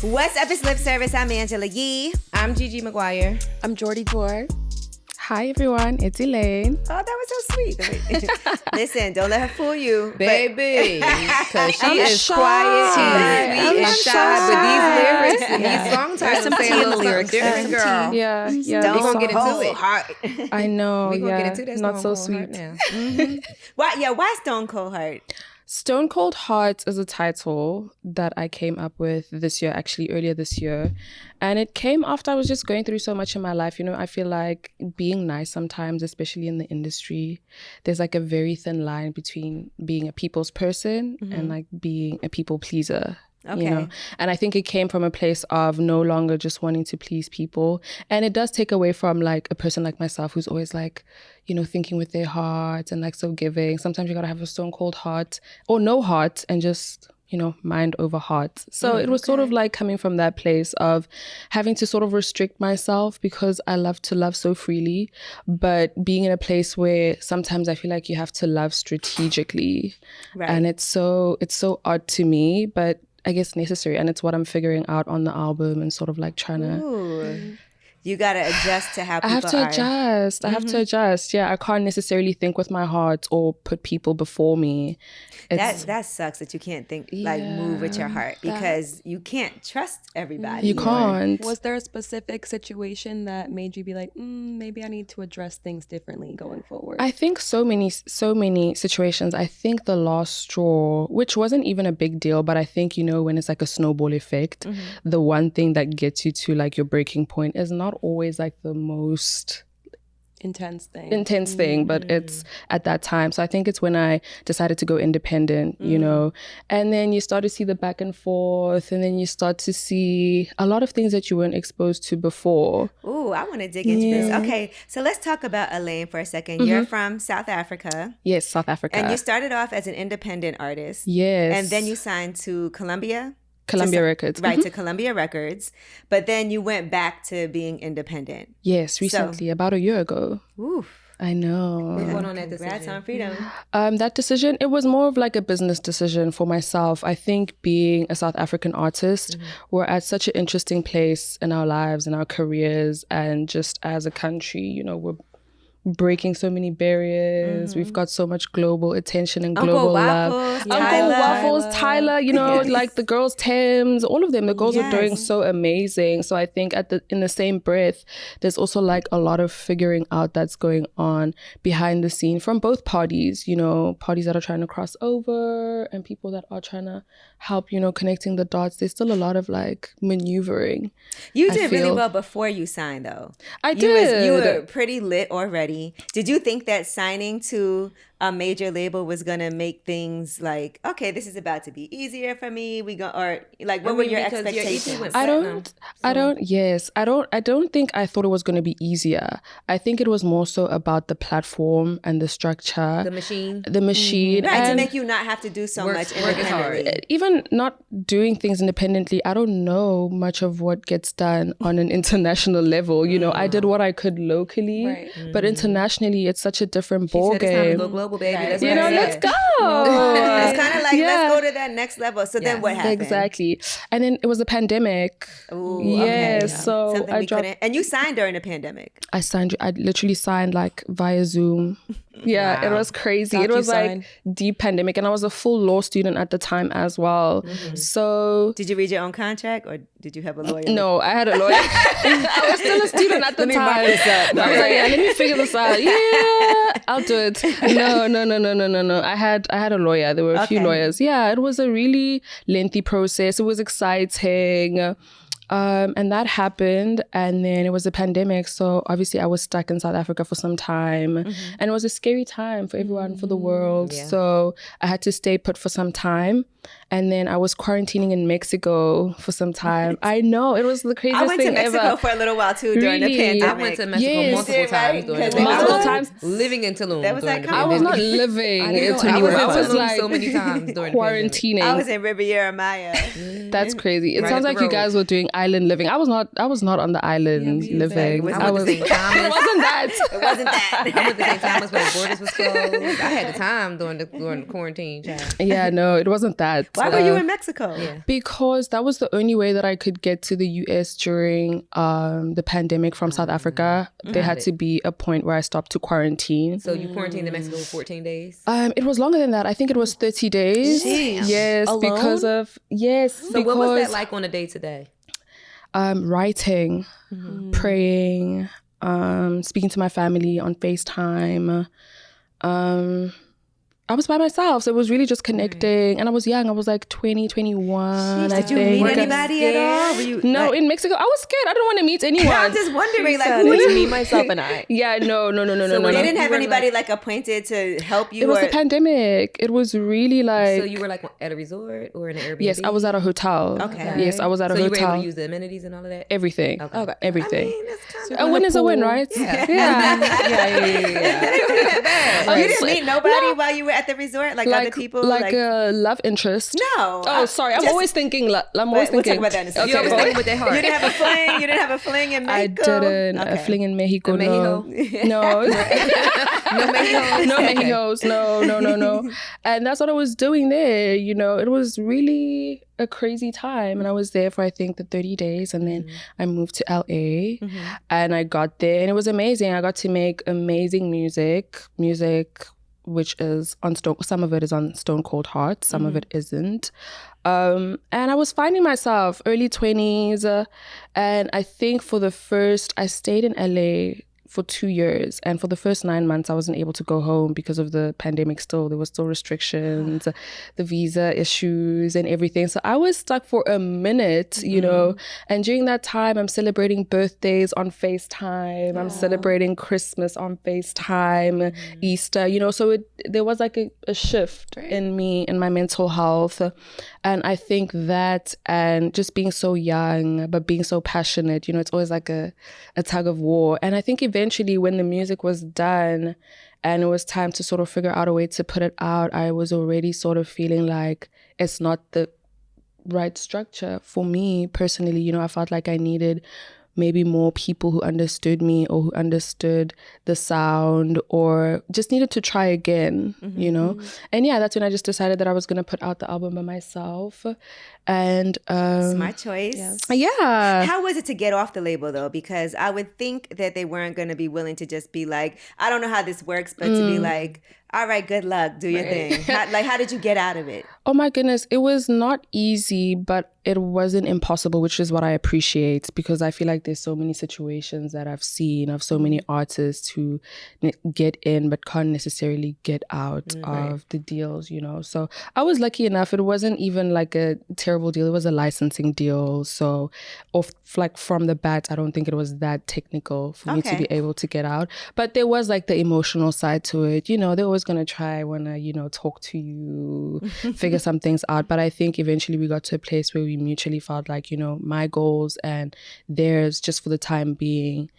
What's up? It's Lip Service. I'm Angela Yee. I'm Gigi Maguire. I'm Jordy Dwar. Hi everyone, it's Elaine. Oh, that was so sweet. Listen, don't let her fool you. Baby, because she is quiet, she's sweet and shy, but these lyrics and these song titles say a little lyrics different, girl. Yeah. We're gonna get into it. Heart. I know, We're gonna get into that not so Stone Cold sweet. Heart now. Why Stone Cold Heart? Stone Cold Heart is a title that I came up with this year, actually earlier this year. And it came after I was just going through so much in my life. You know, I feel like being nice sometimes, especially in the industry, there's like a very thin line between being a people's person and like being a people pleaser. Okay. You know? And I think it came from a place of no longer just wanting to please people. And it does take away from like a person like myself who's always like, you know, thinking with their heart and like so giving. Sometimes you gotta have a stone cold heart or no heart and just, you know, mind over heart. So it was sort of like coming from that place of having to sort of restrict myself because I love to love so freely, but being in a place where sometimes I feel like you have to love strategically. Right. And it's so odd to me, but I guess necessary, and it's what I'm figuring out on the album and sort of like trying to. Ooh. You gotta adjust to how people I have to are. adjust. I have to adjust. Yeah, I can't necessarily think with my heart or put people before me. That sucks that you can't think like move with your heart because you can't trust everybody. You can't. Was there a specific situation that made you be like, maybe I need to address things differently going forward? I think so many situations. I think the last straw, which wasn't even a big deal, but I think, you know, when it's like a snowball effect, the one thing that gets you to like your breaking point is not always like the most intense thing, but it's at that time. So I think it's when I decided to go independent, you know, and then you start to see the back and forth, and then you start to see a lot of things that you weren't exposed to before. Ooh, I want to dig into this. Okay, so let's talk about Elaine for a second. You're from South Africa. Yes, South Africa. And you started off as an independent artist. Yes. And then you signed to Columbia Records. Right, to Columbia Records. But then you went back to being independent. Yes, recently, about a year ago. Oof. I know. What's going on that Congrats decision? on freedom. That decision, it was more of like a business decision for myself. I think being a South African artist, we're at such an interesting place in our lives and our careers, and just as a country, you know, we're breaking so many barriers. We've got so much global attention and global love. Uncle Waffles, Tyler, you know, like the girls, Thames, all of them. The girls are doing so amazing. So I think in the same breath, there's also like a lot of figuring out that's going on behind the scene from both parties, you know, parties that are trying to cross over and people that are trying to help, you know, connecting the dots. There's still a lot of like maneuvering. You did really well before you signed, though. I did. You were pretty lit already. Did you think that signing to a major label was gonna make things like, okay, this is about to be easier for me? What were your expectations? I don't think I thought it was going to be easier. I think it was more so about the platform and the structure, The machine, right, and to make you not have to do so much independently. Even not doing things independently, I don't know much of what gets done on an international level. You know, I did what I could locally, but internationally, it's such a different ball It's time to game. go global, baby. That's You what know, I let's said. go. It's kind of like, let's go to that next level. So then what happened? Exactly. And then it was a pandemic. Ooh, yes. okay. So Something I we dropped. couldn't. And you signed during the pandemic. I literally signed like via Zoom. Yeah, It was crazy. It was like deep pandemic, and I was a full law student at the time as well. So Did you read your own contract, or did you have a lawyer? no, I had a lawyer. I was still a student at the time. mark this up. I was like, yeah, let me figure this out. Yeah, I'll do it. No. I had a lawyer. There were a few lawyers. Yeah, it was a really lengthy process. It was exciting. And that happened, and then it was a pandemic, so obviously I was stuck in South Africa for some time, and it was a scary time for everyone, for the world. So I had to stay put for some time, and then I was quarantining in Mexico for some time. I know, it was the craziest thing ever. I went to Mexico for a little while too during the pandemic. I went to Mexico multiple times during the pandemic. Multiple times. Living in Tulum. That was during like, the I was not pandemic. living in I was Tulum. in like so many times during quarantining. I was in Riviera Maya. That's crazy. It Right sounds up like the you road. guys were doing island living. I was not on the island living. I went the same time. It wasn't that. It wasn't that. I went the same time as when the borders was closed. I had the time during the quarantine. Child. Yeah, no, it wasn't that. that. Why were you in Mexico? Because that was the only way that I could get to the US during the pandemic from South Africa. There had to be a point where I stopped to quarantine. So you quarantined in Mexico for 14 days? It was longer than that. I think it was 30 days. Jeez. Yes, Alone? because of So what was that like on a day to day? Writing, praying, speaking to my family on FaceTime. I was by myself, so it was really just connecting. And I was young. I was like 20, 21. Did you meet anybody at all? Were you, no, in Mexico, I was scared. I didn't want to meet anyone. I'm just wondering, like, Who was me, myself, and I? Yeah, no. They didn't have anybody like appointed to help you. It was the pandemic. It was really like. So you were like at a resort or in an Airbnb? Yes, I was at a hotel. Okay. Yes, I was at a hotel. So you were able to use the amenities and all of that? Everything. Okay. Everything. I mean, that's kind A win is a win, right? Yeah. You didn't meet nobody while you were at the resort, like other people, like a love interest. No. Oh, sorry. I'm always thinking. I'm always we'll thinking. talk about that in a second. You always thinking with their heart. You didn't have a fling. You didn't have a fling in I Mexico. didn't. A fling in Mexico. No. No Mexicos? No Mexicos. No. And that's what I was doing there. You know, it was really a crazy time. And I was there for, I think, the 30 days. And then I moved to LA and I got there and it was amazing. I got to make amazing music which is on Stone. Some of it is on Stone Cold Heart. Some of it isn't. And I was finding myself early 20s. And I think I stayed in LA for 2 years. And for the first 9 months, I wasn't able to go home because of the pandemic still. There were still restrictions, the visa issues and everything. So I was stuck for a minute, you know. And during that time, I'm celebrating birthdays on FaceTime. I'm celebrating Christmas on FaceTime, Easter, you know. So there was like a shift in me, in my mental health. And I think that, and just being so young, but being so passionate, you know, it's always like a tug of war. And I think eventually when the music was done and it was time to sort of figure out a way to put it out, I was already sort of feeling like it's not the right structure for me personally. You know, I felt like I needed maybe more people who understood me or who understood the sound or just needed to try again, you know? And yeah, that's when I just decided that I was going to put out the album by myself. And smart choice. Yes. Yeah. How was it to get off the label though? Because I would think that they weren't going to be willing to just be like, I don't know how this works, but to be like, all right, good luck, do your thing. How did you get out of it? Oh my goodness, it was not easy, but it wasn't impossible, which is what I appreciate, because I feel like there's so many situations that I've seen of so many artists who get in but can't necessarily get out of the deals, you know. So I was lucky enough. It wasn't even like a terrible deal. It was a licensing deal. So from the bat, I don't think it was that technical for me to be able to get out. But there was like the emotional side to it. You know, they're always going to try, want to, you know, talk to you, figure some things out. But I think eventually we got to a place where we mutually felt like, you know, my goals and theirs, just for the time being,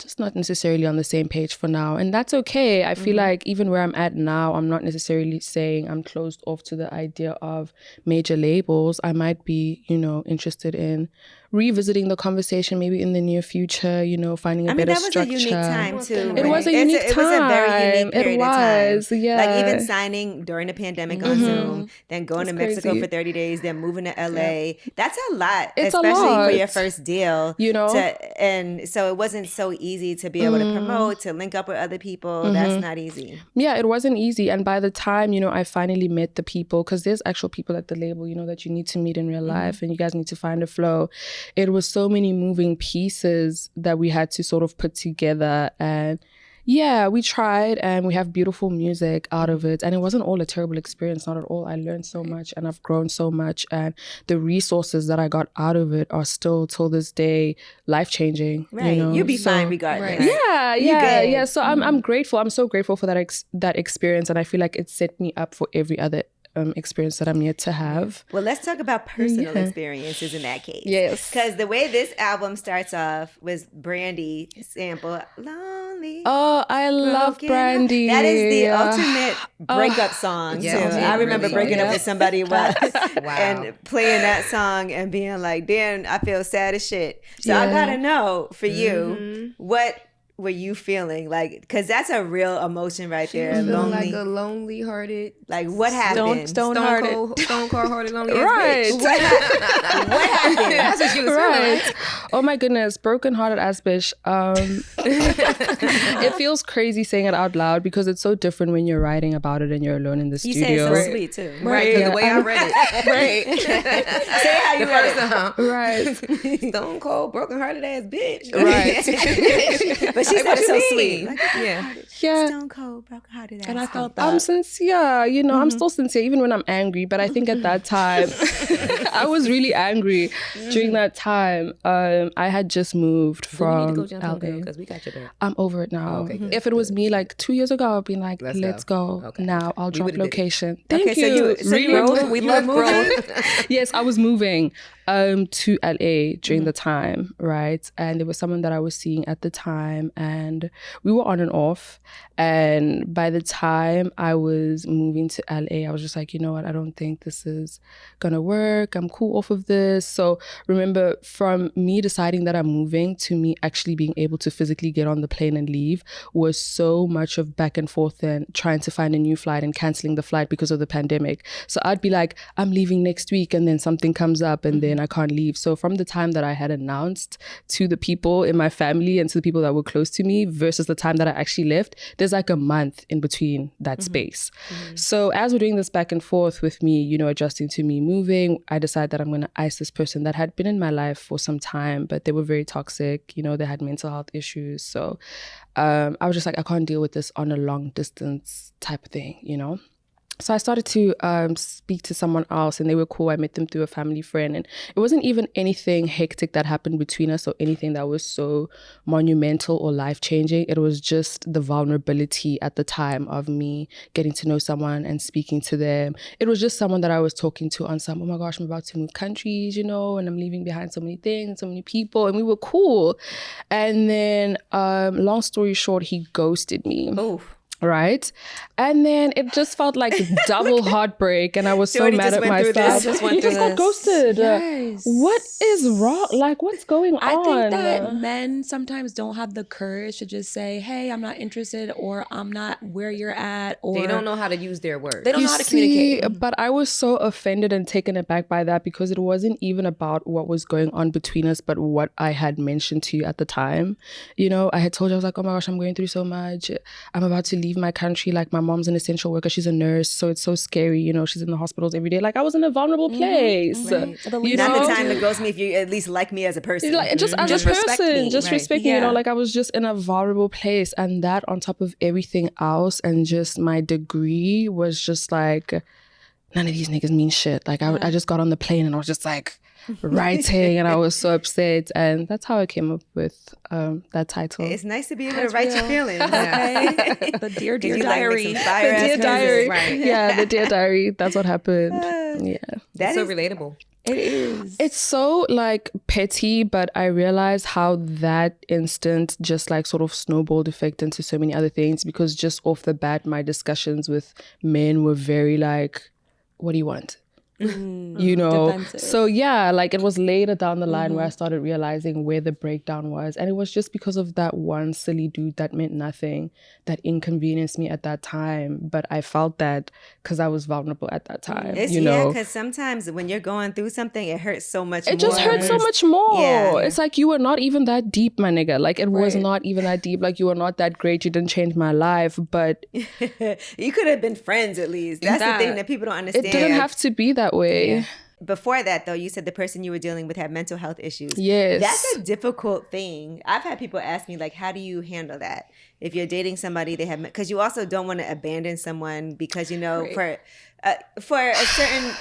just not necessarily on the same page for now. And that's okay. I feel like even where I'm at now, I'm not necessarily saying I'm closed off to the idea of major labels. I might be, you know, interested in revisiting the conversation maybe in the near future, you know, finding a better structure. It was a unique time too. It was a unique time. It was a very unique period of time. Yeah. Like even signing during the pandemic on Zoom, then going to Mexico for 30 days, then moving to LA. That's a lot, especially for your first deal. You know? And so it wasn't so easy to be able to promote, to link up with other people. That's not easy. Yeah, it wasn't easy. And by the time, you know, I finally met the people, because there's actual people at the label, you know, that you need to meet in real life and you guys need to find a flow. It was so many moving pieces that we had to sort of put together. And yeah, we tried and we have beautiful music out of it. And it wasn't all a terrible experience, not at all. I learned so much and I've grown so much. And the resources that I got out of it are still, till this day, life-changing. Right. You know? You'll be fine regardless. Right. Yeah. So I'm grateful. I'm so grateful for that experience. And I feel like it set me up for every other experience that I'm yet to have. Well, let's talk about personal experiences in that case. Yes. Because the way this album starts off was Brandy sample, Lonely. Oh, I love Brandy. That is the ultimate breakup song, too. I remember breaking up with somebody once and playing that song and being like, damn, I feel sad as shit. So I gotta know for you, what were you feeling? Like, because that's a real emotion right there. Lonely, like a lonely-hearted. Like, what happened? Stone cold hearted, lonely Right. ass bitch. What happened? That's what she was feeling. Right. Oh my goodness, broken hearted ass bitch. It feels crazy saying it out loud because it's so different when you're writing about it and you're alone in the You studio. say it so sweet too. Right, because the way I read it. Right. Say how you read it. Right. Stone cold, broken hearted ass bitch. Right. But she said it so sweet. Like, Yeah. Stone cold, broken hearted ass. And I felt that. I'm sincere, you know, I'm still sincere even when I'm angry. But I think at that time, I was really angry during that time. I had just moved from We need to go jump on LA. because we got your back. I'm over it now. Okay, good, If it was me like 2 years ago, I'd be like, let's go. Okay. Now I'll drop would've did it. location. Thank Okay, you. so you moved. We love growth. Yes, I was moving to LA during the time, right? And there was someone that I was seeing at the time and we were on and off. And by the time I was moving to LA, I was just like, you know what? I don't think this is gonna work. I'm cool off of this. So remember, from me deciding that I'm moving to me actually being able to physically get on the plane and leave was so much of back and forth and trying to find a new flight and canceling the flight because of the pandemic. So I'd be like, I'm leaving next week, and then something comes up and then I can't leave. So from the time that I had announced to the people in my family and to the people that were close to me versus the time that I actually left, there's like a month in between that space. So as we're doing this back and forth with me, you know, adjusting to me moving, I decided that I'm going to ice this person that had been in my life for some time, but they were very toxic. You know, they had mental health issues. So I was just like, I can't deal with this on a long distance type of thing, you know? So I started to speak to someone else and they were cool. I met them through a family friend and it wasn't even anything hectic that happened between us or anything that was so monumental or life-changing. It was just the vulnerability at the time of me getting to know someone and speaking to them. It was just someone that I was talking to on some, oh my gosh, I'm about to move countries, you know, and I'm leaving behind so many things, so many people, and we were cool. And then long story short, he ghosted me. Oh. Right. And then it just felt like double heartbreak. And I was so mad at myself. He just got ghosted. Yes. What is wrong? Like, what's going on? I think that men sometimes don't have the courage to just say, hey, I'm not interested, or I'm not where you're at, or They don't know how to use their words. They don't know how to communicate. But I was so offended and taken aback by that because it wasn't even about what was going on between us, but what I had mentioned to you at the time. You know, I had told you, I was like, oh my gosh, I'm going through so much. I'm about to leave my country. Like, my mom's an essential worker. She's a nurse. So it's so scary. You know, she's in the hospitals every day. Like, I was in a vulnerable place. Right. You Not know? the time to ghost me if you at least like me as a person. Like, just as Just a respect person, me. just Right. respect me, you Yeah. know, like I was just in a vulnerable place. And that on top of everything else and just my degree was just like, none of these niggas mean shit. Like, I just got on the plane and I was just like writing and I was so upset. And that's how I came up with that title. It's nice to be able to write your feelings. Okay. The Dear Did Dear you, like, make Diary. some fire-ass Dear Diary. Right. Yeah, the Dear Diary. That's what happened. Yeah. That It's so is relatable. It is. It's so like petty, but I realized how that instant just like sort of snowballed effect into so many other things because just off the bat, my discussions with men were very like, what do you want? You know, Defensive. so yeah, like it was later down the line where I started realizing where the breakdown was, and it was just because of that one silly dude that meant nothing, that inconvenienced me at that time. But I felt that because I was vulnerable at that time. It's, you know, because sometimes when you're going through something, it hurts so much it just more. hurts so much more. Yeah. It's like you were not even that deep, my nigga. Like it was not even that deep. Like you were not that great. You didn't change my life, but You could have been friends at least. That's the thing that people don't it understand. didn't have to be that way. Before that, though, you said the person you were dealing with had mental health issues. Yes. That's a difficult thing. I've had people ask me, like, how do you handle that? If you're dating somebody, they have, because you also don't want to abandon someone because, you know, for a certain,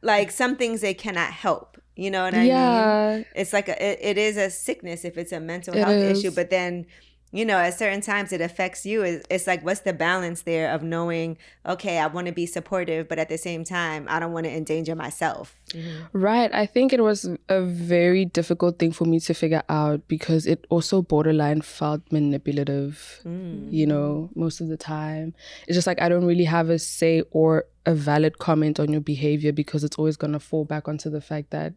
like, some things they cannot help. You know what I mean? It's like, it is a sickness if it's a mental health issue, but then, you know, at certain times it affects you. It's like, what's the balance there of knowing, okay, I want to be supportive, but at the same time, I don't want to endanger myself. Right. I think it was a very difficult thing for me to figure out because it also borderline felt manipulative, you know, most of the time. It's just like, I don't really have a say or a valid comment on your behavior because it's always going to fall back onto the fact that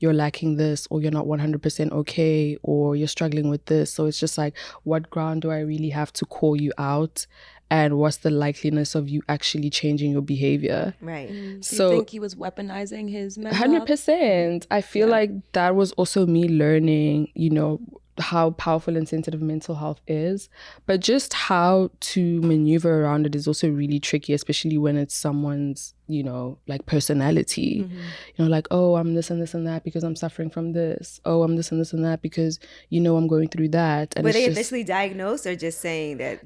you're lacking this, or you're not 100% okay, or you're struggling with this. So it's just like, what ground do I really have to call you out? And what's the likeliness of you actually changing your behavior? Right. So you think he was weaponizing his mental 100%. I feel like that was also me learning, you know, how powerful and sensitive mental health is, but just how to maneuver around it is also really tricky, especially when it's someone's, you know, like personality. You know, like, oh, I'm this and this and that because I'm suffering from this. Oh, I'm this and this and that because, you know, I'm going through that. And were they officially diagnosed, or just saying that?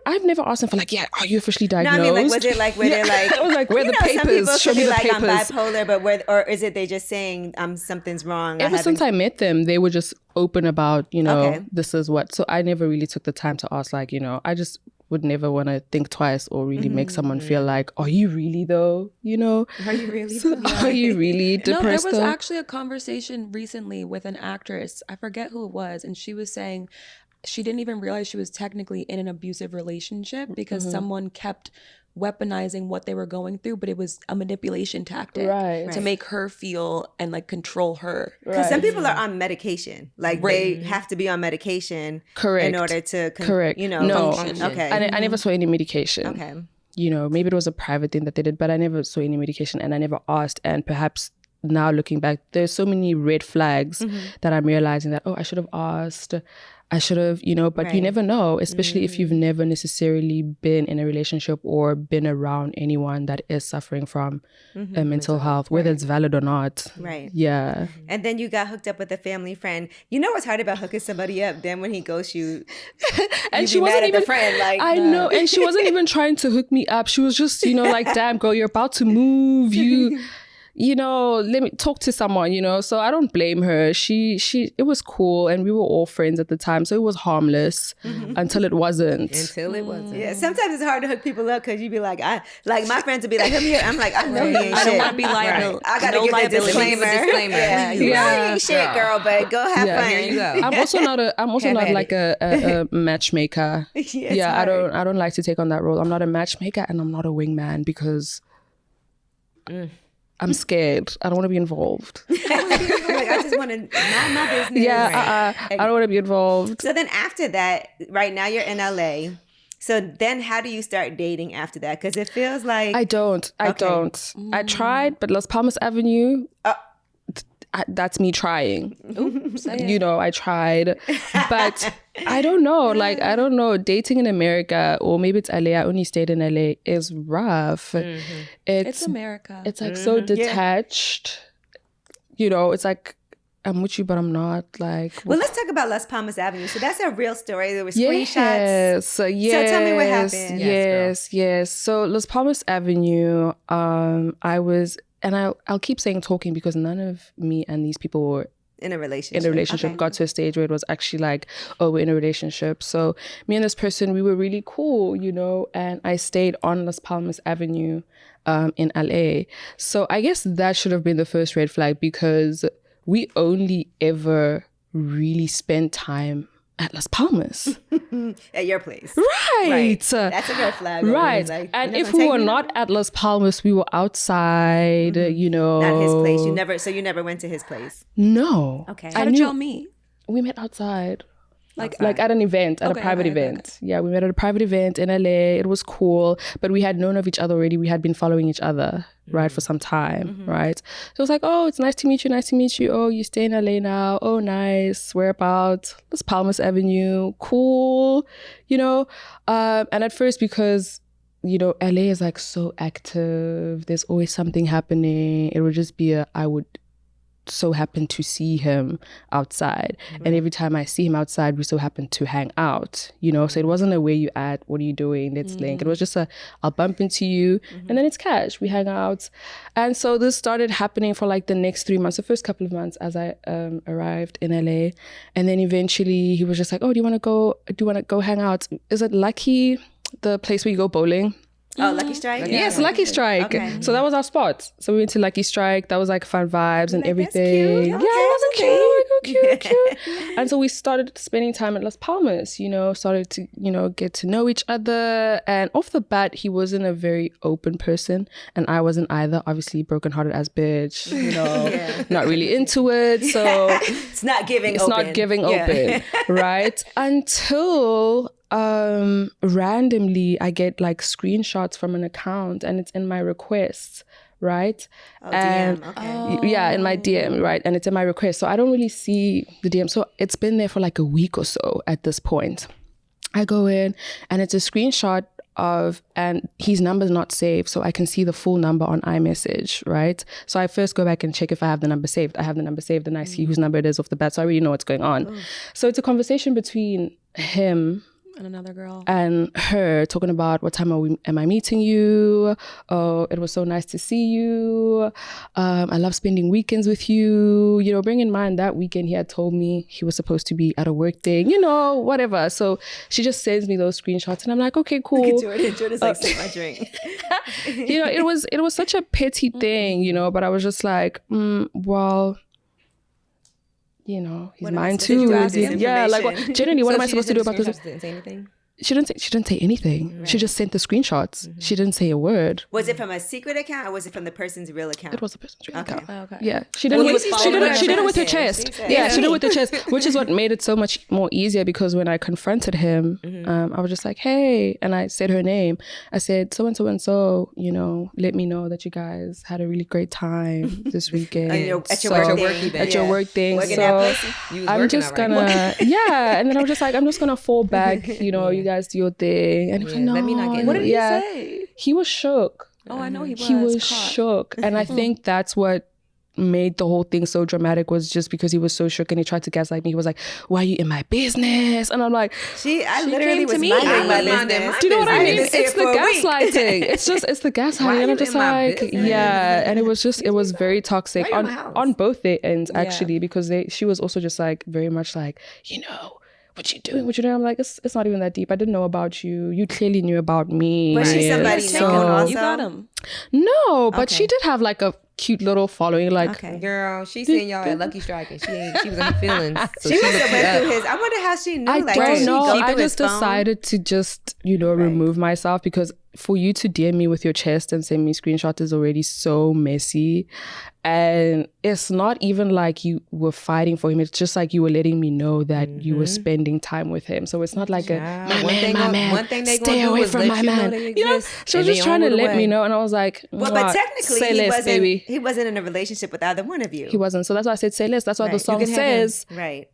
I've never asked them for like, yeah, are you officially diagnosed? No, I mean, like, was it like where they're like, I was like, where the papers? Some people Show could me be the like, papers. I'm bipolar, but or is it they just saying something's wrong? Ever since I met them, they were just open about, you know, this is what. So I never really took the time to ask, like, you know, I just would never want to think twice or really make someone feel like, are you really though? You know? Are you really? Are you really depressed? No, there was actually a conversation recently with an actress. I forget who it was. And she was saying she didn't even realize she was technically in an abusive relationship because someone kept weaponizing what they were going through, but it was a manipulation tactic to make her feel and like control her. Because some people are on medication, like they have to be on medication in order to you know, function. Okay. I never saw any medication. Okay. You know, maybe it was a private thing that they did, but I never saw any medication and I never asked. And perhaps now looking back, there's so many red flags that I'm realizing that, oh, I should have asked. I should have, you know, but you never know, especially if you've never necessarily been in a relationship or been around anyone that is suffering from mental health, whether it's valid or not. Right. Yeah. And then you got hooked up with a family friend. You know what's hard about hooking somebody up? Then when he ghosts you, and she wasn't even the friend. Like, I know, and she wasn't even trying to hook me up. She was just, you know, like, damn, girl, you're about to move. You know, let me talk to someone, you know. So I don't blame her. It was cool, and we were all friends at the time, so it was harmless until it wasn't. Yeah, sometimes it's hard to hook people up because you be like, my friends would be like, "Come here." I'm like, I know he ain't shit. I don't want to be liable. I gotta give a disclaimer. Yeah, you ain't shit, girl, but go have fun. Here you go. I'm also not like a matchmaker. I don't like to take on that role. I'm not a matchmaker and I'm not a wingman because I'm scared. I don't want to be involved. Like, I just want to mind my business. Yeah, I don't want to be involved. So then after that, right now you're in LA. So then how do you start dating after that? Because it feels like... I don't. I tried, but Las Palmas Avenue... that's me trying. You know, I tried, but I don't know. Like, I don't know. Dating in America, or maybe it's LA. I only stayed in LA. Is rough. It's America. It's like so detached. You know, it's like I'm with you, but I'm not. Like, well, let's talk about Las Palmas Avenue. So that's a real story. There were screenshots. Yes. So tell me what happened. Yes. So Las Palmas Avenue. I was. And I'll keep saying talking because none of me and these people were in a relationship. Okay. Got to a stage where it was actually like, oh, we're in a relationship. So me and this person, we were really cool, you know, and I stayed on Las Palmas Avenue in LA. So I guess that should have been the first red flag because we only ever really spent time at Las Palmas. At your place. Right. That's a red flag. Right. Like, and if we were not at Las Palmas, we were outside, you know. Not his place. You never went to his place? No. Okay. How did y'all meet? We met outside. Like at an event, at a private event. Okay. Yeah, we met at a private event in LA. It was cool, but we had known of each other already. We had been following each other, right, for some time, right? So it was like, oh, it's nice to meet you. Oh, you stay in LA now. Oh, nice. Whereabouts? Las Palmas Avenue. Cool, you know? And at first, because, you know, LA is like so active. There's always something happening. It would just be I would so happen to see him outside, and every time I see him outside we so happen to hang out, you know. So it wasn't a where you at, what are you doing, let's link. It was just I'll bump into you and then it's cash, we hang out. And so this started happening for like the next 3 months, the first couple of months as I arrived in LA. And then eventually he was just like, oh, do you want to go hang out? Is it Lucky, the place where you go bowling? Oh, Lucky Strike? Yes, Lucky Strike. Okay. So that was our spot. So we went to Lucky Strike. That was like fun vibes and everything. That's cute. Okay. Yeah, it wasn't cute. And so we started spending time at Las Palmas, started to, get to know each other. And off the bat, he wasn't a very open person. And I wasn't either. Obviously, brokenhearted as bitch, not really into it. So it's not giving open, right? Until randomly I get like screenshots from an account and it's in my requests. Right. And DM, okay. Yeah, in my DM, right. And it's in my request. So I don't really see the DM. So it's been there for like a week or so at this point. I go in and it's a screenshot and his number's not saved. So I can see the full number on iMessage, right? So I first go back and check if I have the number saved. I have the number saved and I see whose number it is off the bat. So I already know what's going on. Ooh. So it's a conversation between him and another girl and her talking about what time am I meeting you? Oh, it was so nice to see you. I love spending weekends with you. Bring in mind that weekend he had told me he was supposed to be at a work thing, whatever. So she just sends me those screenshots and I'm like, okay, cool. Look at Jordan's like, sip my drink. It was such a petty thing, but I was just like, well, he's mine too. Yeah, like generally, what am I supposed to do about this? Didn't say anything? She didn't say anything. Right. She just sent the screenshots. Mm-hmm. She didn't say a word. Was it from a secret account or was it from the person's real account? It was the person's real account. Oh, okay. Yeah, she did it with her chest. Yeah, she did it with her chest, which is what made it so much more easier because when I confronted him, I was just like, hey, and I said her name. I said, so and so, let me know that you guys had a really great time this weekend. At your work thing. At your work thing. So I'm just gonna, and then I was just like, I'm just gonna fall back, you guys do your thing. And he was like, no, let me not get what did he say? He was shook. Oh, I know he was. He was shook. And I think that's what made the whole thing so dramatic was just because he was so shook and he tried to gaslight me. He was like, why are you in my business? And I'm like, I literally was minding my business. Do you know what I mean? It's the gaslighting. It's the gaslighting. And I'm just like, and it was very toxic on both their ends actually, because she was also just like very much like, what you doing? I'm like, it's not even that deep. I didn't know about you. You clearly knew about me. Was she somebody known also? You got him. No, but she did have like a cute little following. Like, girl, she seen y'all at Lucky Strike and she was in her feelings. So she must have went through his. I wonder how she knew. I don't know. I just decided to just, remove myself because for you to DM me with your chest and send me screenshots is already so messy. And it's not even like you were fighting for him. It's just like you were letting me know that you were spending time with him. So it's not like my man, stay away from my man. She was just trying to let me know. And I was like, but technically he wasn't in a relationship with either one of you. He wasn't. So that's why I said say less. That's why the song says,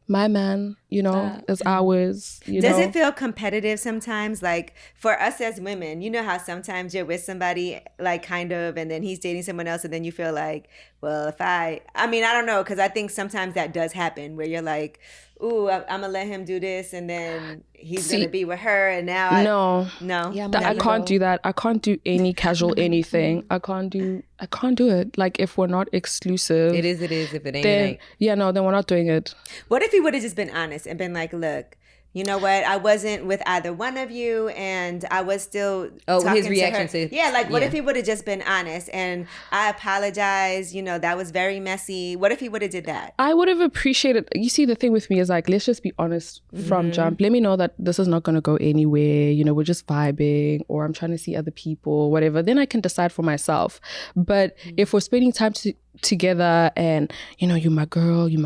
my man, is ours. Does it feel competitive sometimes? Like for us as women, how sometimes you're with somebody like kind of, and then he's dating someone else and then you feel like, well, I don't know, because I think sometimes that does happen where you're like, ooh, I'm gonna let him do this and then he's gonna be with her and now no. Yeah, I can't do that. I can't do any casual anything. I can't do it. Like if we're not exclusive, it is. If it ain't, then, it ain't. Yeah, no, then we're not doing it. What if he would have just been honest and been like, look, you know what? I wasn't with either one of you, and I was still talking his reaction to her. to what if he would have just been honest and I apologize? That was very messy. What if he would have did that? I would have appreciated. You see, the thing with me is like, let's just be honest from jump. Let me know that this is not going to go anywhere. We're just vibing, or I'm trying to see other people, whatever. Then I can decide for myself. But if we're spending time together and you're my girl, we're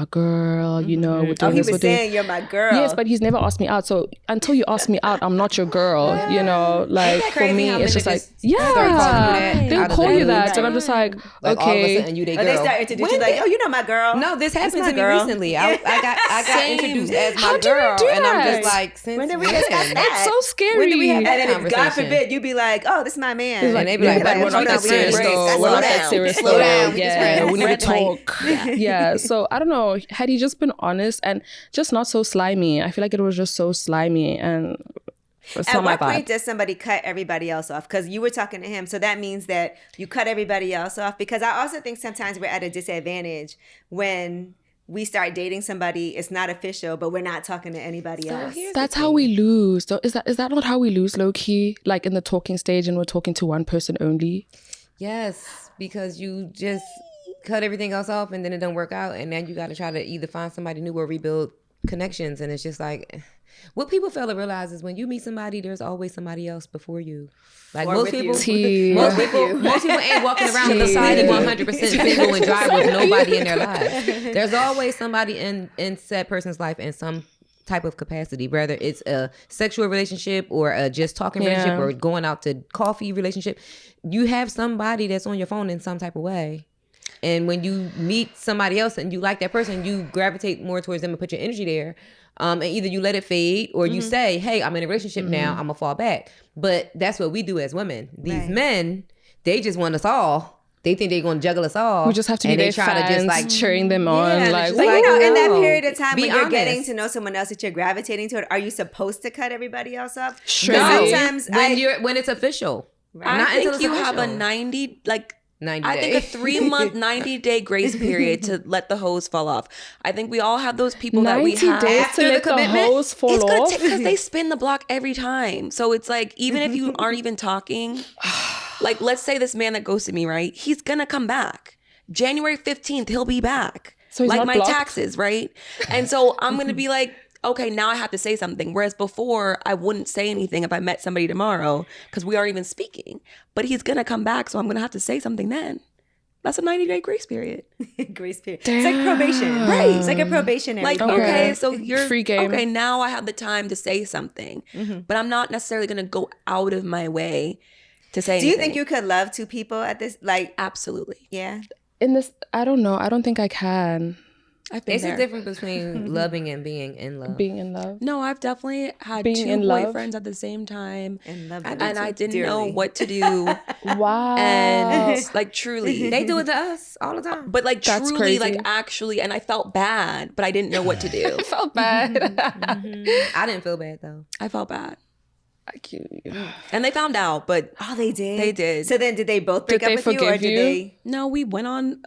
doing he was saying you're my girl. Yes, but he's never asked me out. So until you ask me out, I'm not your girl. Like for me, it's just like they'll call you that, and I'm just like okay. All of a sudden you they girl. They start introducing you like, oh, my girl. No, this happened to me recently. I got introduced as my girl, and I'm just like, when did we discuss that? It's so scary. When did we have that and then conversation? God forbid you be like, oh, this is my man, and they be like, we're not that serious though. We're not that serious though. Yeah, we need to talk. Yeah, so I don't know. Had he just been honest and just not so slimy, I feel like it was just so slimy and. At what point does somebody cut everybody else off? Because you were talking to him, so that means that you cut everybody else off. Because I also think sometimes we're at a disadvantage when we start dating somebody, it's not official, but we're not talking to anybody else. That's how we lose. So is that not how we lose, low key? Like in the talking stage, and we're talking to one person only. Yes, because you just. cut everything else off, and then it don't work out, and then you got to try to either find somebody new or rebuild connections. And it's just like, what people fail to realize is when you meet somebody, there's always somebody else before you. Like most people ain't walking around deciding 100% single and dry with nobody in their lives. There's always somebody in said person's life in some type of capacity, whether it's a sexual relationship or a just talking relationship or going out to coffee relationship. You have somebody that's on your phone in some type of way. And when you meet somebody else and you like that person, you gravitate more towards them and put your energy there. And either you let it fade or you say, hey, I'm in a relationship now, I'm gonna fall back. But that's what we do as women. These men, they just want us all. They think they're gonna juggle us all. We just have to be their fans, to just like cheering them on. Like, in that period of time when you're getting to know someone else that you're gravitating toward, are you supposed to cut everybody else off? Sure. No. Sometimes when it's official. Right. I think you have a 90 I think a 3-month, 90-day grace period to let the hose fall off. I think we all have those people that we have 90 days to let the hose fall off. Because they spin the block every time. So it's like, even if you aren't even talking, like let's say this man that ghosted me, right? He's gonna come back. January 15th, he'll be back. So he's like not my blocked? Taxes, right? And so I'm gonna be like, okay, now I have to say something. Whereas before, I wouldn't say anything if I met somebody tomorrow because we aren't even speaking. But he's going to come back, so I'm going to have to say something then. That's a 90-day grace period. Grace period. Damn. It's like probation. Right. It's like a probationary. Like, okay, so you're... Free game. Okay, now I have the time to say something. But I'm not necessarily going to go out of my way to say anything. Do you think you could love two people at this? Like, absolutely. Yeah. In this, I don't know. I don't think I can. There's a difference between loving and being in love. Being in love. No, I've definitely had being 2 boyfriends at the same time. And I didn't know what to do. Wow. And like truly. They do it to us all the time. But like That's truly, crazy. like actually, and I felt bad, but I didn't know what to do. I felt bad. I didn't feel bad though. I felt bad. Cute. And they found out, but oh, they did. They did. So then, did they both break up with you, or did they? No, we went on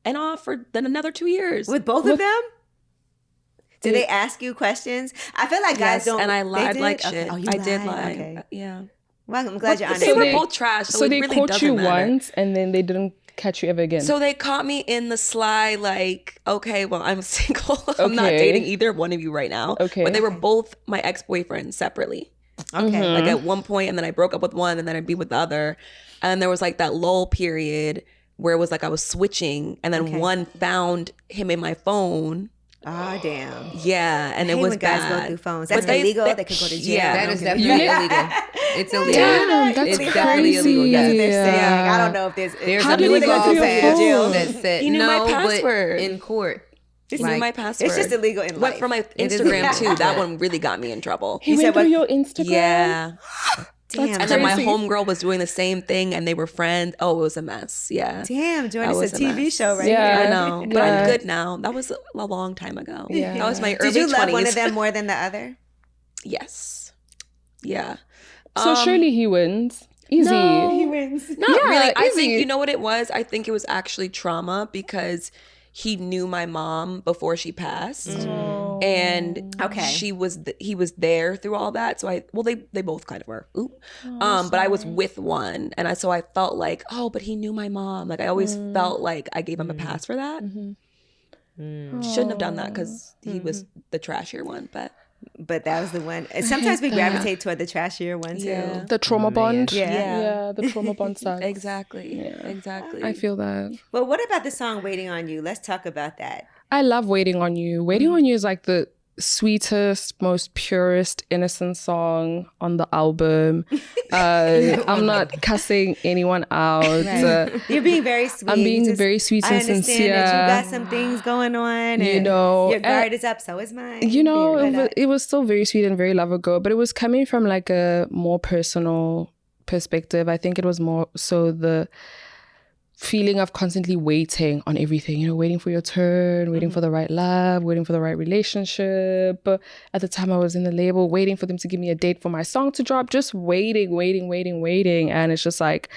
and off for then another 2 years With both of them? Did they ask you questions? I feel like guys don't. And I lied like shit. Okay. Oh, you I lied? did lie. Okay. Yeah. Well, I'm glad you're honest. They were both trash. So they it really caught doesn't you matter. once, and then they didn't catch you ever again. So they caught me in the sly, like, okay, well, I'm single. I'm not Okay. dating either one of you right now. Okay. But they were both my ex-boyfriends separately. Okay. Like at one point, and then I broke up with one, and then I'd be with the other. And there was like that lull period where it was like I was switching, and then one found him in my phone. Oh, damn. Yeah, and it was when guys bad. go through phones. That's illegal. They could go to jail. Yeah. That is definitely illegal. It's illegal. Damn, that's it's crazy. definitely illegal. That's what Yes. they're saying. I don't know if there's How did he go through your phone? That said, He knew my password. But in court. He knew my password. It's just illegal in life. Went for my Instagram too. That one really got me in trouble. He went through your Instagram? Yeah. Damn. And then my homegirl was doing the same thing, and they were friends. Oh, it was a mess. Yeah. Damn, Jordan, That it's a was a TV mess. show right Yeah. here. I know, but I'm good now. That was a long time ago. Yeah. That was my early 20s. Did you love one of them more than the other? Yes. Yeah. So surely he wins. Easy. No. He wins. Not Yeah, really. I easy. think, you know what it was? I think it was actually trauma because he knew my mom before she passed. And he was there through all that. So they both kind of were. But I was with one, and so I felt like, oh, but he knew my mom. Like I always felt like I gave him a pass for that. Shouldn't have done that because he was the trashier one, But that was the one. Sometimes we gravitate toward the trashier one too. Yeah. The trauma bond. Yeah. The trauma bond sucks. Exactly. Yeah. Exactly. I feel that. But what about the song "Waiting on You"? Let's talk about that. I love Waiting on You. Waiting on You is like the sweetest, most purest, innocent song on the album. I'm not cussing anyone out. Right. You're being very sweet. I'm being very sweet and sincere. I sincere. understand that you got some things going on. You And know, your guard is up, so is mine. You know, Yeah. it was still very sweet and very lovable, but it was coming from like a more personal perspective. I think it was more so the feeling of constantly waiting on everything, you know, waiting for your turn, waiting for the right love, waiting for the right relationship. At the time I was in the label, waiting for them to give me a date for my song to drop, just waiting. And it's just like,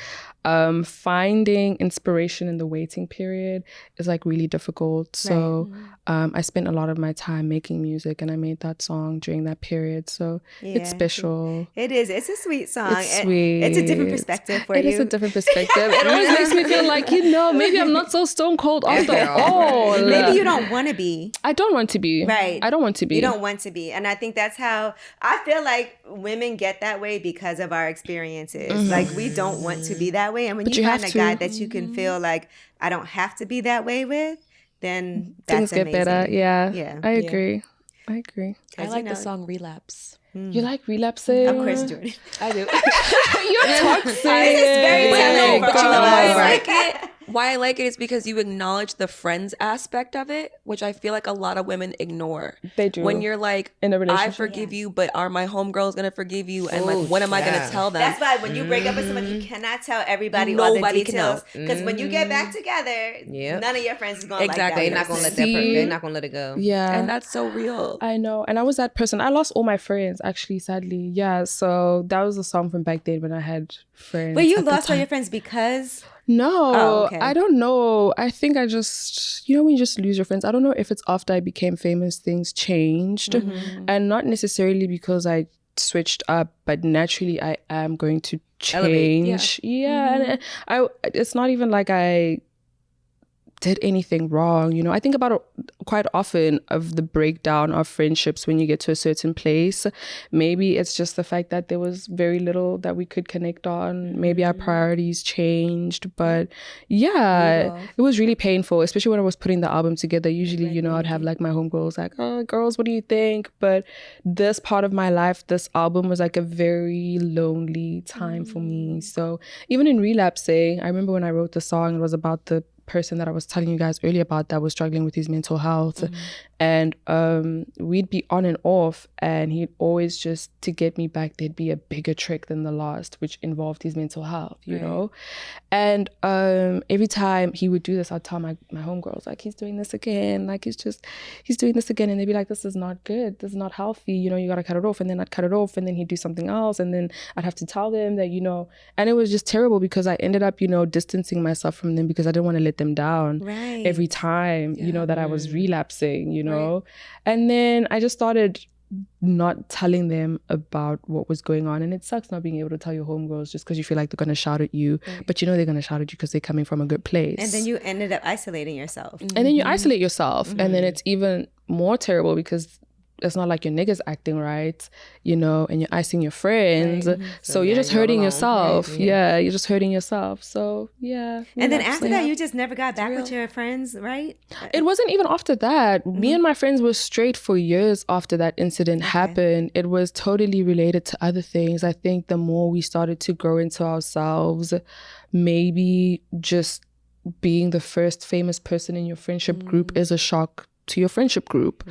finding inspiration in the waiting period is like really difficult. So I spent a lot of my time making music, and I made that song during that period. So it's special. It is. It's a sweet song. It's sweet. It's a different perspective for you. It is a different perspective. It always makes me feel like, maybe I'm not so stone cold after all. Maybe you don't want to be. I don't want to be. Right. I don't want to be. You don't want to be. And I think that's how I feel like women get that way because of our experiences. Like, we don't want to be that way. And when you find a guy that you can feel like, I don't have to be that way with, then that's things get amazing. better. Yeah. I agree. I like the song Relapse. You like relapsing? Of course, Jordan. I do. You're toxic. It's very telling. But you know why I like it? Why I like it is because you acknowledge the friends aspect of it, which I feel like a lot of women ignore. They do. When you're like, in a relationship, I forgive you, but are my homegirls gonna forgive you? And like, what am I gonna tell them? That's why when you break up with someone, you cannot tell everybody all the details. Because when you get back together, none of your friends is gonna like that. They're not gonna let that. They're not gonna let it go. Yeah, and that's so real. I know. And I was that person. I lost all my friends, actually, sadly. Yeah. So that was a song from back then when I had friends. But you lost all your friends because. No, okay. I don't know. I think I just, when you just lose your friends, I don't know if it's after I became famous, things changed. And not necessarily because I switched up, but naturally I am going to change. And it's not even like I did anything wrong. I think about it quite often of the breakdown of friendships when you get to a certain place. Maybe it's just the fact that there was very little that we could connect on. Maybe our priorities changed, but it was really painful, especially when I was putting the album together. Usually, I'd have like my homegirls like, oh, girls, what do you think? But this part of my life, this album was like a very lonely time for me. So even in Relapsing, I remember when I wrote the song, it was about the person that I was telling you guys earlier about that was struggling with his mental health. And we'd be on and off, and he'd always just, to get me back, there'd be a bigger trick than the last, which involved his mental health, you know. And every time he would do this, I'd tell my homegirls, like, he's doing this again, like he's doing this again. And they'd be like, this is not good, this is not healthy, you gotta cut it off. And then I'd cut it off, and then he'd do something else, and then I'd have to tell them that, and it was just terrible because I ended up, distancing myself from them because I didn't want to let them down every time, that I was relapsing, And then I just started not telling them about what was going on. And it sucks not being able to tell your homegirls just because you feel like they're going to shout at you. But they're going to shout at you because they're coming from a good place. And then you ended up isolating yourself. And then you isolate yourself. And then it's even more terrible because it's not like your niggas acting right, and you're icing your friends. So you're just hurting yourself. You're just hurting yourself. So yeah. And then after that, you just never got back with your friends, right? It wasn't even after that. Me and my friends were straight for years after that incident happened. It was totally related to other things. I think the more we started to grow into ourselves, maybe just being the first famous person in your friendship group is a shock to your friendship group,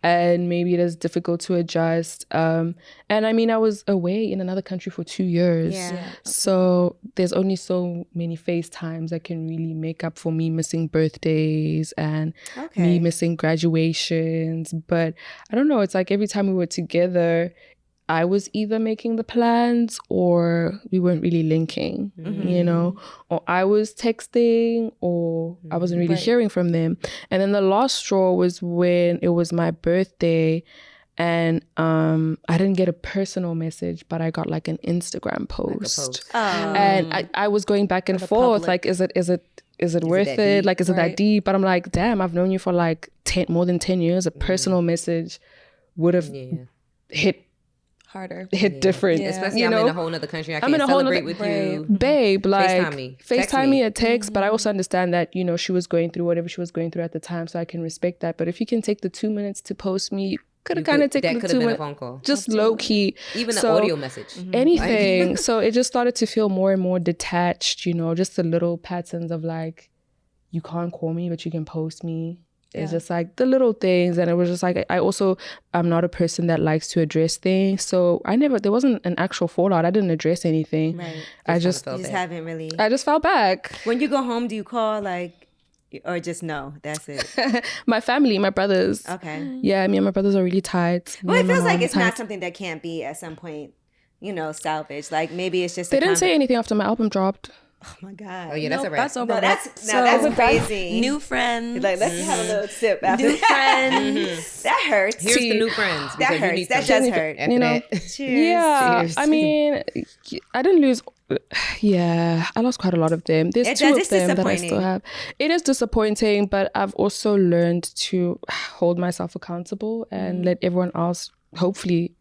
and maybe it is difficult to adjust. And I mean, I was away in another country for 2 years, so there's only so many FaceTimes that can really make up for me missing birthdays and me missing graduations. But I don't know, it's like every time we were together, I was either making the plans or we weren't really linking, or I was texting or I wasn't really hearing from them. And then the last straw was when it was my birthday, and I didn't get a personal message, but I got like an Instagram post. And I was going back and forth, like, is it worth it? Like, is it that deep? But I'm like, damn, I've known you for like more than 10 years. A personal message would have hit different, especially I'm in a whole other country. I can't celebrate with you, babe. Like, FaceTime me a text. But I also understand that she was going through whatever she was going through at the time, so I can respect that. But if you can take the 2 minutes to post me, could have kind of taken the 2 minutes, phone call, just low key, even an audio message, anything. So it just started to feel more and more detached. Just the little patterns of like, you can't call me, but you can post me. It's just like the little things. And it was just like, I'm not a person that likes to address things. So there wasn't an actual fallout. I didn't address anything. Right. I just haven't really. I just fell back. When you go home, do you call or just no? That's it. My family, my brothers. Okay. Yeah, me and my brothers are really tight. Well, it feels like it's not something that can't be at some point, salvaged. Like maybe it's just. They didn't say anything after my album dropped. Oh my God. Oh yeah, that's a wrap. That's over. No, that's crazy. New friends. Like, let's have a little sip after New friends. That hurts. Here's the new friends. That because you hurts. need That some- does hurt. After You know, that. Cheers. Yeah, Cheers. I mean, I didn't lose. Yeah, I lost quite a lot of them. There's two of them that I still have. It is disappointing, but I've also learned to hold myself accountable and let everyone else hopefully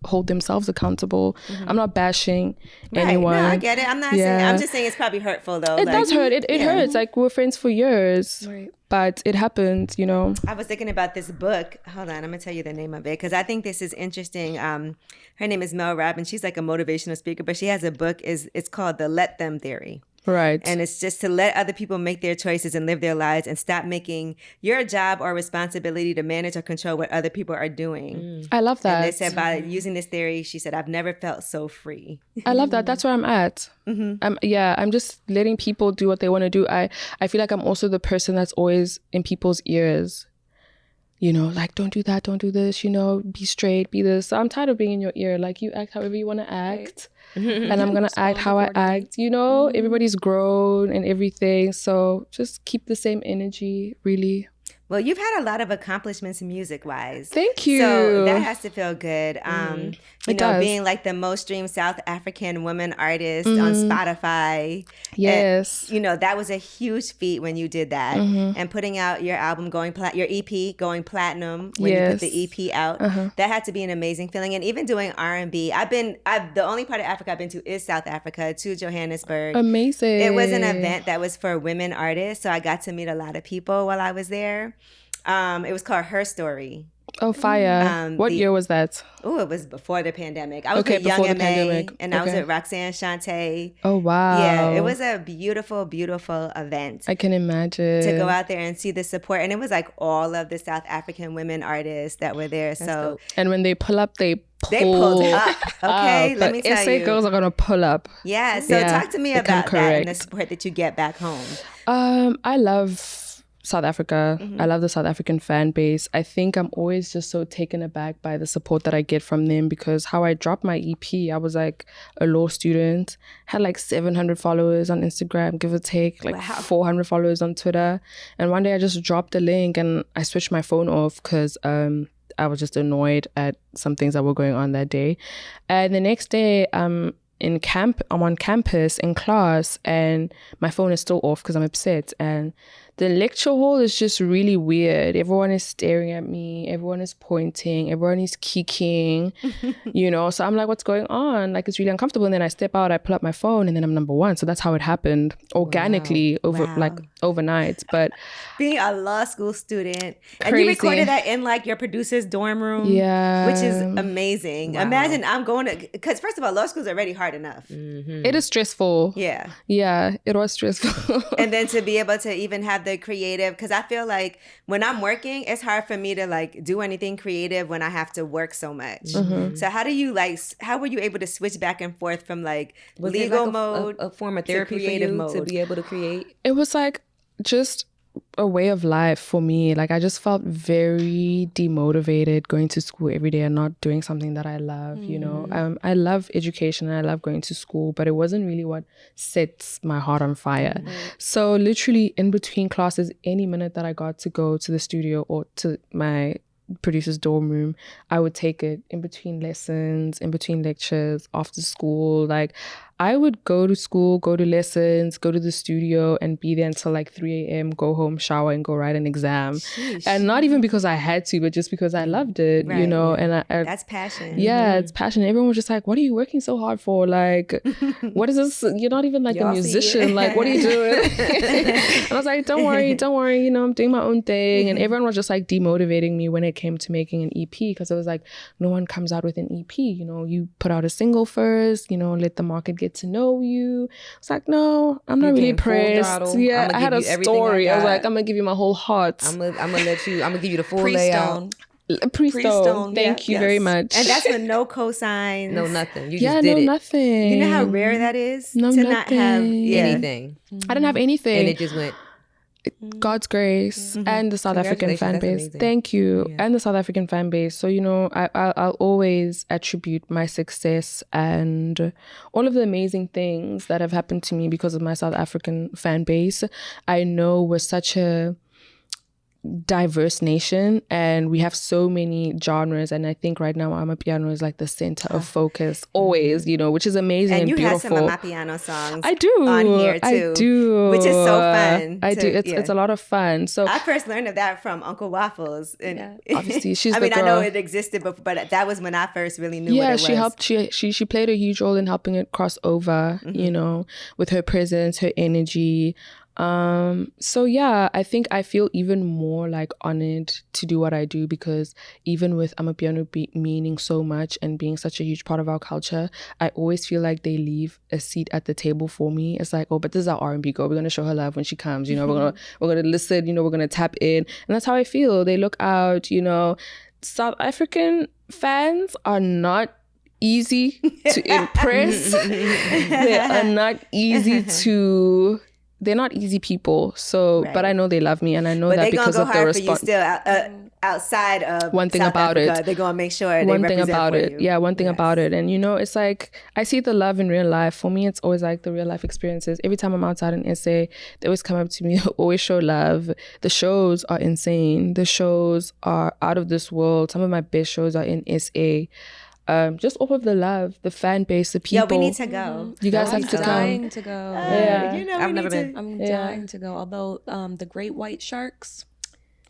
hold themselves accountable. I'm not bashing anyone. No, I get it. I'm not saying. I'm just saying it's probably hurtful though. It does hurt. It hurts. Like, we were friends for years, Right. but it happened. You know. I was thinking about this book. Hold on, I'm gonna tell you the name of it because I think this is interesting. Her name is Mel Robbins. She's like a motivational speaker, but she has a book. It's called The Let Them Theory. Right. And it's just to let other people make their choices and live their lives and stop making your job or responsibility to manage or control what other people are doing. I love that. And they said by using this theory, she said, I've never felt so free. I love that. That's where I'm at. I'm just letting people do what they want to do. I feel like I'm also the person that's always in people's ears. You know, like, don't do that, don't do this, you know, be straight, be this. So I'm tired of being in your ear. Like, you act however you want to act. And I'm going to act how I act. You know, everybody's grown and everything. So just keep the same energy, really. Well, you've had a lot of accomplishments music-wise. Thank you. So that has to feel good. You It know, does. being like the most streamed South African woman artist on Spotify. Yes. You know, that was a huge feat when you did that. And putting out your album your EP going platinum when you put the EP out. That had to be an amazing feeling. And even doing R&B. The only part of Africa I've been to is South Africa, to Johannesburg. Amazing. It was an event that was for women artists. So I got to meet a lot of people while I was there. It was called Her Story. Oh, fire. What year was that? Oh, it was before the pandemic. I was Okay, with Young before the M.A. pandemic. and I was Okay. with Roxanne Shante. Oh, wow. Yeah, it was a beautiful, beautiful event. I can imagine. To go out there and see the support. And it was like all of the South African women artists that were there. So And when they pull up, they pulled up. Okay, let me tell SA you. girls are going to pull up. Yeah, so Yeah, talk to me they come about that and the correct. support that you get back home. I love South Africa. I love the South African fan base. I think I'm always just so taken aback by the support that I get from them because how I dropped my EP, I was like a law student, had like 700 followers on Instagram, give or take, like 400 followers on Twitter. And one day I just dropped the link and I switched my phone off because I was just annoyed at some things that were going on that day. And the next day, I'm on campus in class and my phone is still off because I'm upset. And the lecture hall is just really weird. Everyone is staring at me. Everyone is pointing. Everyone is kicking, you know? So I'm like, what's going on? Like, it's really uncomfortable. And then I step out, I pull up my phone, and then I'm number one. So that's how it happened organically overnight. But Being a law school student. And Crazy. you recorded that in like your producer's dorm room. Yeah. Which is amazing. Imagine I'm going to, because first of all, law school is already hard enough. it is stressful. Yeah. Yeah, it was stressful. And then to be able to even have the creative, because I feel like when I'm working, it's hard for me to like do anything creative when I have to work so much. So how were you able to switch back and forth from like Was legal it like mode a form of therapy for creative you mode? to be able to create? It was like just a way of life for me. Like, I just felt very demotivated going to school every day and not doing something that I love, you know. I love education and I love going to school, but it wasn't really what sets my heart on fire. So literally in between classes, any minute that I got to go to the studio or to my producer's dorm room, I would take it in between lessons, in between lectures, after school. Like, I would go to school, go to lessons, go to the studio and be there until like 3 a.m., go home, shower and go write an exam. And not even because I had to, but just because I loved it, you Right, know. And That's passion. yeah, it's passion. Everyone was just like, what are you working so hard for? Like, what is this? You're not even like Y'all a see musician. Like, what are you doing? And I was like, don't worry. You know, I'm doing my own thing. And everyone was just like demotivating me when it came to making an EP because it was like, no one comes out with an EP. You know, you put out a single first, you know, let the market get to know you. It's like, no, I'm not really came full pressed. throttle. Yeah, I'ma I had give a you everything story. I was got. like, I'm gonna give you my whole heart. I'm gonna give you the full layout. Pre-stone. Pre-stone. Thank you very much. And that's with no cosigns. No, nothing. You yeah, just did no, it. nothing. You know how rare that is No, to not have nothing. yeah. Anything. I didn't have anything. And it just went. God's grace and the South African fan base. Thank you. Yeah. And the South African fan base. So, you know, I'll always attribute my success and all of the amazing things that have happened to me because of my South African fan base. I know we're such a diverse nation and we have so many genres, and I think right now Amapiano is like the center of focus always, you know, which is amazing and beautiful. And you have some Amapiano songs I do on here too. I do, which is so fun. It's a lot of fun. So I first learned of that from Uncle Waffles, and obviously she's I the mean girl. I know it existed before, but that was when I first really knew what it was. She helped. She played a huge role in helping it cross over, you know, with her presence, her energy. So yeah, I think I feel even more like honored to do what I do, because even with Amapiano meaning so much and being such a huge part of our culture, I always feel like they leave a seat at the table for me. It's like, oh, but this is our R&B girl. We're gonna show her love when she comes. You know, we're gonna listen. You know, we're gonna tap in, and that's how I feel. They look out. You know, South African fans are not easy to impress. They are not easy to. They're not easy people, so but I know they love me, and I know that because of their response. Still outside of one thing South about Africa, it, they're gonna make sure one they thing represent about for it. you. Yeah, one thing about it, and you know, it's like I see the love in real life. For me, it's always like the real life experiences. Every time I'm outside in SA, they always come up to me, always show love. The shows are insane. The shows are out of this world. Some of my best shows are in SA. Just off of the love, the fan base, the people. Yeah, we need to go. You guys have to come. I'm dying to go. You know, I've never been. I'm dying to go. Although the Great White Sharks,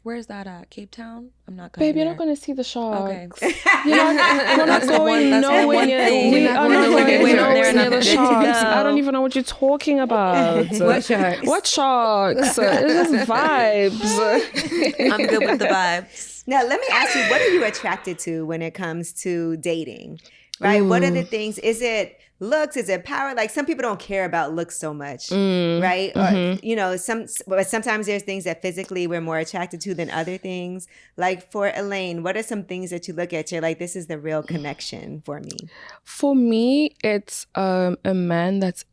where's that at? Cape Town? I'm not going. Babe, you're not going to see the sharks. Okay. We're not going nowhere near. We are not going nowhere near the sharks. I don't even know what you're talking about. What sharks? What sharks? It's just vibes. I'm good with the vibes. Now, let me ask you, what are you attracted to when it comes to dating? Right? What are the things? Is it looks? Is it power? Like, some people don't care about looks so much, right? Or, you know, but sometimes there's things that physically we're more attracted to than other things. Like for Elaine, what are some things that you look at? You're like, this is the real connection for me. For me, it's a man that's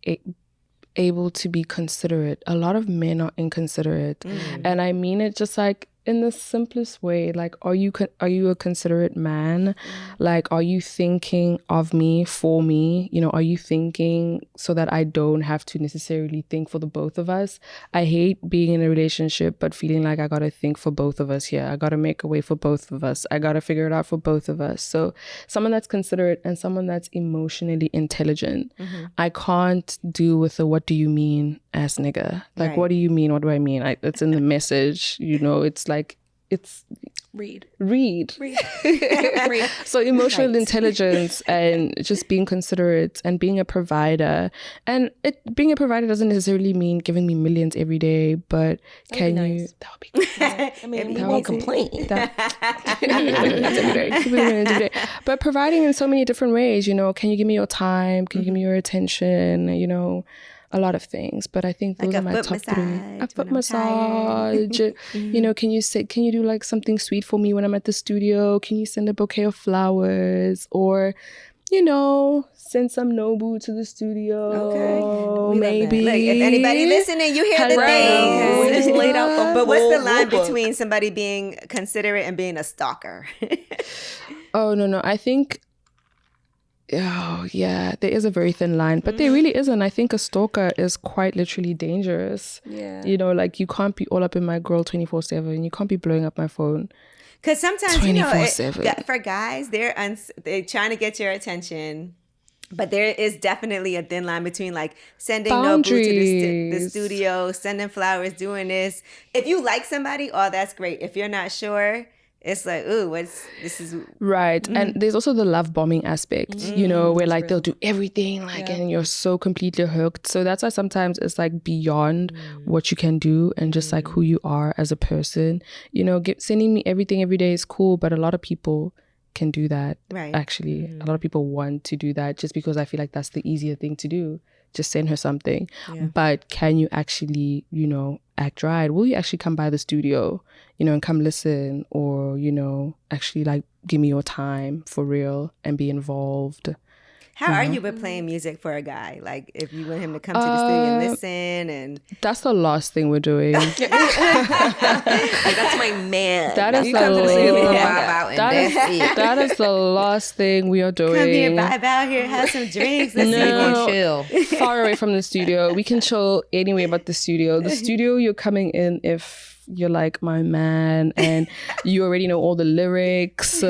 able to be considerate. A lot of men are inconsiderate, and I mean it just like in the simplest way. Like, are you a considerate man? Like, are you thinking of me for me? You know, are you thinking so that I don't have to necessarily think for the both of us? I hate being in a relationship but feeling like I gotta think for both of us here. I gotta make a way for both of us. I gotta figure it out for both of us. So someone that's considerate and someone that's emotionally intelligent. I can't do with the what do you mean ass nigga. Like, right. What do you mean? What do I mean? It's in the message, you know, it's like, it's read. So emotional intelligence and just being considerate and being a provider. And being a provider doesn't necessarily mean giving me millions every day, but can you? Nice. That would be cool. I mean, you won't complain. But providing in so many different ways, you know, can you give me your time? Can you give me your attention? You know, a lot of things, but I think those are my top three. A foot massage. You know, can you do like something sweet for me when I'm at the studio? Can you send a bouquet of flowers, or, you know, send some Nobu to the studio? Okay, maybe. Like, if anybody listening, you hear the things. We just laid out the But what's the line between somebody being considerate and being a stalker? Oh no, I think. Oh yeah, there is a very thin line, but there really isn't. I think a stalker is quite literally dangerous. Yeah, you know, like, you can't be all up in my girl 24/7. You can't be blowing up my phone. Because sometimes, you know, for guys, they're trying to get your attention, but there is definitely a thin line between like sending Nobu to the studio, sending flowers, doing this. If you like somebody, oh, that's great. If you're not sure, it's like, ooh, this is right. And there's also the love bombing aspect, you know, where like they'll do everything, like, and you're so completely hooked. So that's why sometimes it's like beyond what you can do and just like who you are as a person. You know, sending me everything every day is cool, but a lot of people can do that. Right. Actually, a lot of people want to do that just because I feel like that's the easier thing to do. Just send her something. Yeah. But can you actually, you know, act right? Will you actually come by the studio, you know, and come listen, or, you know, actually like give me your time for real and be involved? How are you with playing music for a guy? Like, if you want him to come to the studio and listen, and that's the last thing we're doing. Like, that's my man. That is that is the last thing we are doing. Come here, vibe out here, have some drinks. Let's chill. Far away from the studio. We can chill anyway but the studio. The studio, you're coming in if you're like my man and you already know all the lyrics.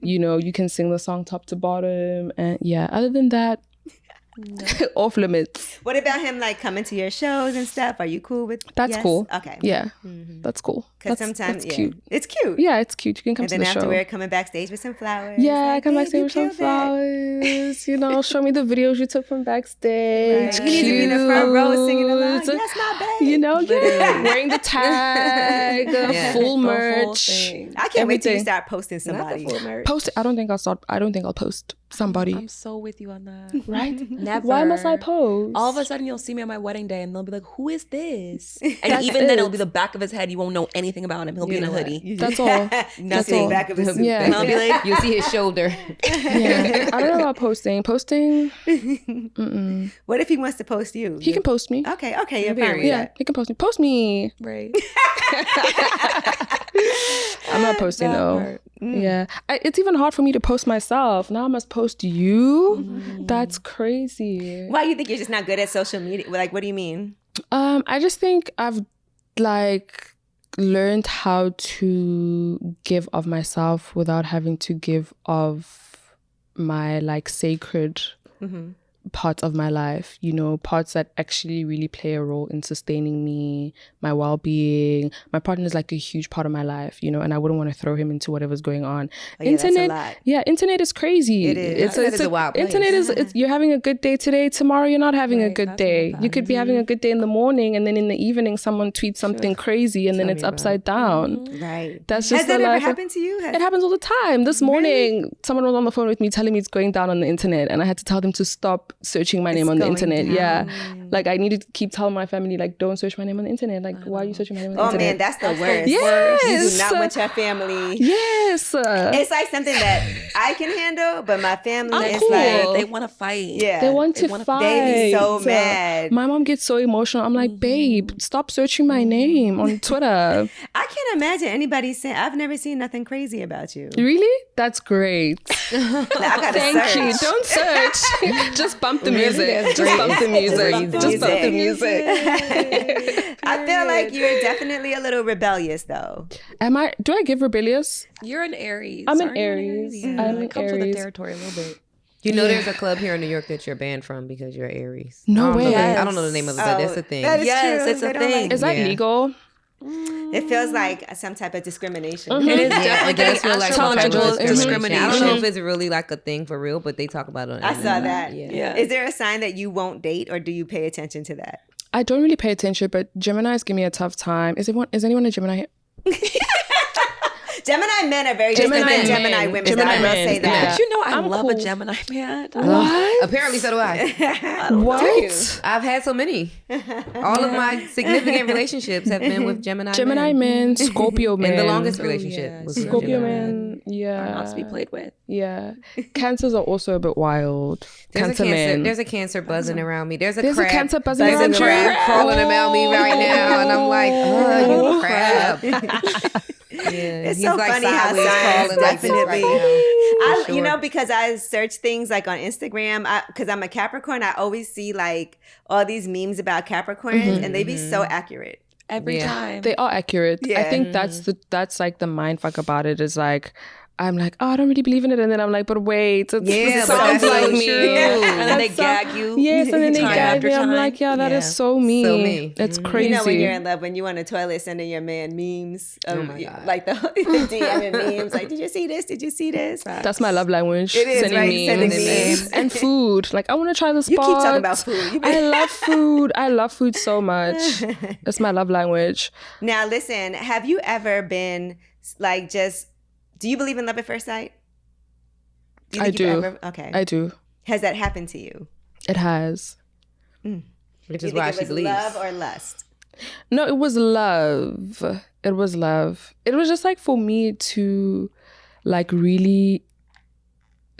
You know, you can sing the song top to bottom. And yeah, other than that, no. Off limits. What about him like coming to your shows and stuff? Are you cool with That's cool. Okay. Yeah. That's cool. Because sometimes that's cute. It's cute. Yeah, it's cute. You can come and to the show. And then afterward, coming backstage with some flowers. Yeah, like, come backstage with some flowers. You know, show me the videos you took from backstage. Right. You need to be in the front row singing along. Yes, my babe. You know, wearing the tag, full merch. I can't wait till you start posting somebody. Post it. I don't think I'll post somebody. I'm so with you on that. Right? Never. Why must I post? All of a sudden you'll see me on my wedding day and they'll be like, who is this? And even then it'll be the back of his head. You won't know anything about him. He'll be in a hoodie. That's all. That's all. Back of his suit. Yeah. And I'll be like, you'll see his shoulder. Yeah. I don't know about posting. What if he wants to post you? He can post me. Okay, you're fine with that. He can post me. Post me. Right. I'm not posting though. Yeah. It's even hard for me to post myself. Now I must post you? That's crazy. Why do you think you're just not good at social media? Like, what do you mean? I just think I've like learned how to give of myself without having to give of my like sacred parts of my life, you know, parts that actually really play a role in sustaining me, my well-being. My partner is like a huge part of my life, you know, and I wouldn't want to throw him into whatever's going on. Internet, that's a lot. Internet is crazy. It is. It's a wild place. Internet is, you're having a good day today, tomorrow you're not having a good day. You could be having a good day in the morning and then in the evening someone tweets something crazy and then it's upside down. Right. That's just Has that ever happened to you? It happens all the time. This morning, someone was on the phone with me telling me it's going down on the internet and I had to tell them to stop searching my name on the internet. Down. Yeah. Like I needed to keep telling my family, like, don't search my name on the internet. Like, why are you searching my name on the internet? Oh man, that's the worst. Yes. You do not want your family. Yes. It's like something that I can handle, but my family is cool. like, they want to fight. Yeah. They want to fight. They be so mad. My mom gets so emotional. I'm like, babe, stop searching my name on Twitter. I can't imagine anybody saying, I've never seen nothing crazy about you. Really? That's great. I gotta Thank you. Don't search. Just bump the music. Just bump the music. Just bump the music. I feel like you're definitely a little rebellious though. Am I? Do I give rebellious? You're an Aries. I'm an Aries. Yeah. I'm an It comes with the Aries. territory a little bit. You know, there's a club here in New York that you're banned from because you're Aries. No way. I don't know the name of it, but that's a thing. That is Yes, true. it's a They don't thing. like Is that legal? It feels like some type of discrimination. It is Yeah, definitely it does feel like some type of astrological discrimination. I don't know if discrimination. it's really like a thing for real, but they talk about it on I saw that. Yeah. Is there a sign that you won't date, or do you pay attention to that? I don't really pay attention, but Geminis give me a tough time. Is anyone a Gemini here? Gemini men are very different than Gemini women. Gemini I will men, say that. But you know, I love cool. a Gemini man. What? Apparently, so do I. What? I've had so many. All of my significant relationships have been with Gemini Men, Scorpio men. And the longest relationship was with Scorpio Gemini men. Yeah. Not to be played with. Yeah. Cancers are also a bit wild. There's men. a cancer buzzing around me. There's a There's a crab. cancer buzzing There's around a you. crab crawling around me right now, and I'm like, oh, you crab. Yeah, It's he's so like funny how sideways signs crawling like this definitely. right now. You know, because I search things like on Instagram, because I'm a Capricorn, I always see like all these memes about Capricorns, and they be so accurate. Every time. They are accurate. I Yeah. think that's like the mind fuck about it is like, I'm like, oh, I don't really believe in it. And then I'm like, but wait, it Yeah, but sounds that's like so me. true. And then they gag you. Yes, and then they time gag after me. I'm time. like, yeah, that is so me. So me. It's crazy. You know, when you're in love, when you on the toilet sending your man memes, of, my God. like the DM memes, like, did you see this? Did you see this? That's my love language. It is, sending right? memes. Sending memes. And food. Like, I want to try this You spot. keep talking about food. I love food. I love food so much. It's my love language. Now, listen, have you ever been like do you believe in love at first sight? I do. Okay. I do. Has that happened to you? It has. Which You is think why it she was believes. love or lust? No, it was love. It was love. It was just like for me to like really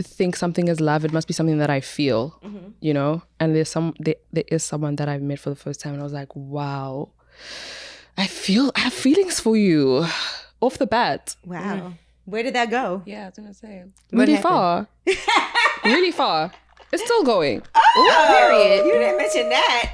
think something is love, it must be something that I feel, you know? And there is someone that I've met for the first time and I was like, wow, I have feelings for you off the bat. Wow. Where did that go? Yeah, I was gonna say. Really far. Really far. It's still going. Period. You didn't mention that.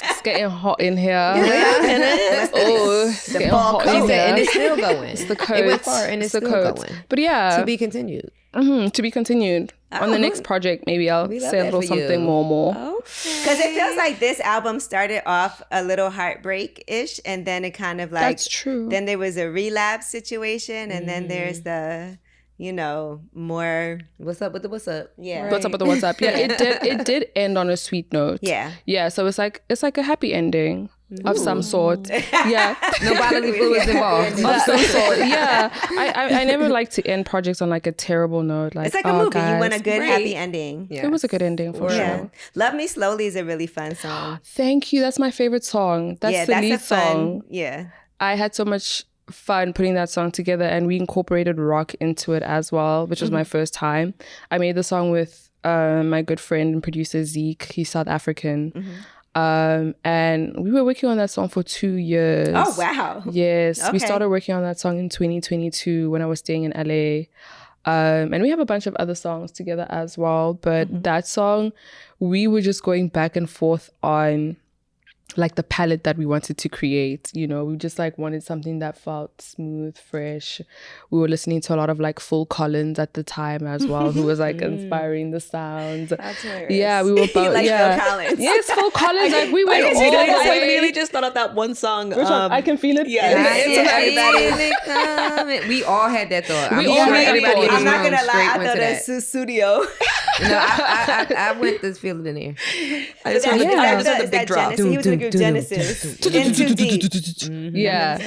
It's getting hot in here. It's getting hot in here. and it's still going. It's the code. It went far and it's still going. But yeah. To be continued. To be continued. On the next project, maybe I'll say a little something more. Because it feels like this album started off a little heartbreak-ish, and then it kind of like... That's true. Then there was a relapse situation, and then there's the... you know, more what's up with the what's up? Yeah. What's up with the what's up? Yeah, it did end on a sweet note. Yeah. Yeah, so it's like a happy ending of some sort. Yeah. No bodily fluids involved. Of some sort. Yeah. I never like to end projects on like a terrible note. Like, it's like a movie. Guys. You want a good happy ending. Yeah. It was a good ending for sure. Love Me Slowly is a really fun song. Thank you. That's my favorite song. That's the lead song. Yeah. I had so much fun putting that song together, and we incorporated rock into it as well, which was my first time. I made the song with my good friend and producer Zeke. He's South African. And we were working on that song for 2 years. Oh wow. Yes. We started working on that song in 2022 when I was staying in LA. And we have a bunch of other songs together as well, but that song we were just going back and forth on like the palette that we wanted to create. You know, we just like wanted something that felt smooth, fresh. We were listening to a lot of like Phil Collins at the time as well, who was like inspiring the sounds. That's hilarious. Yeah, we were both. Like Phil Collins. Yes, Phil Collins. Like we went all the way. I really just thought of that one song. Which one? I Can Feel It. Yeah, everybody. We all had that thought. We all had that thought. I'm not gonna lie. I thought it was studio. No, I went this feeling in there. I just heard the big drop. He was with Genesis. In too deep. Yeah.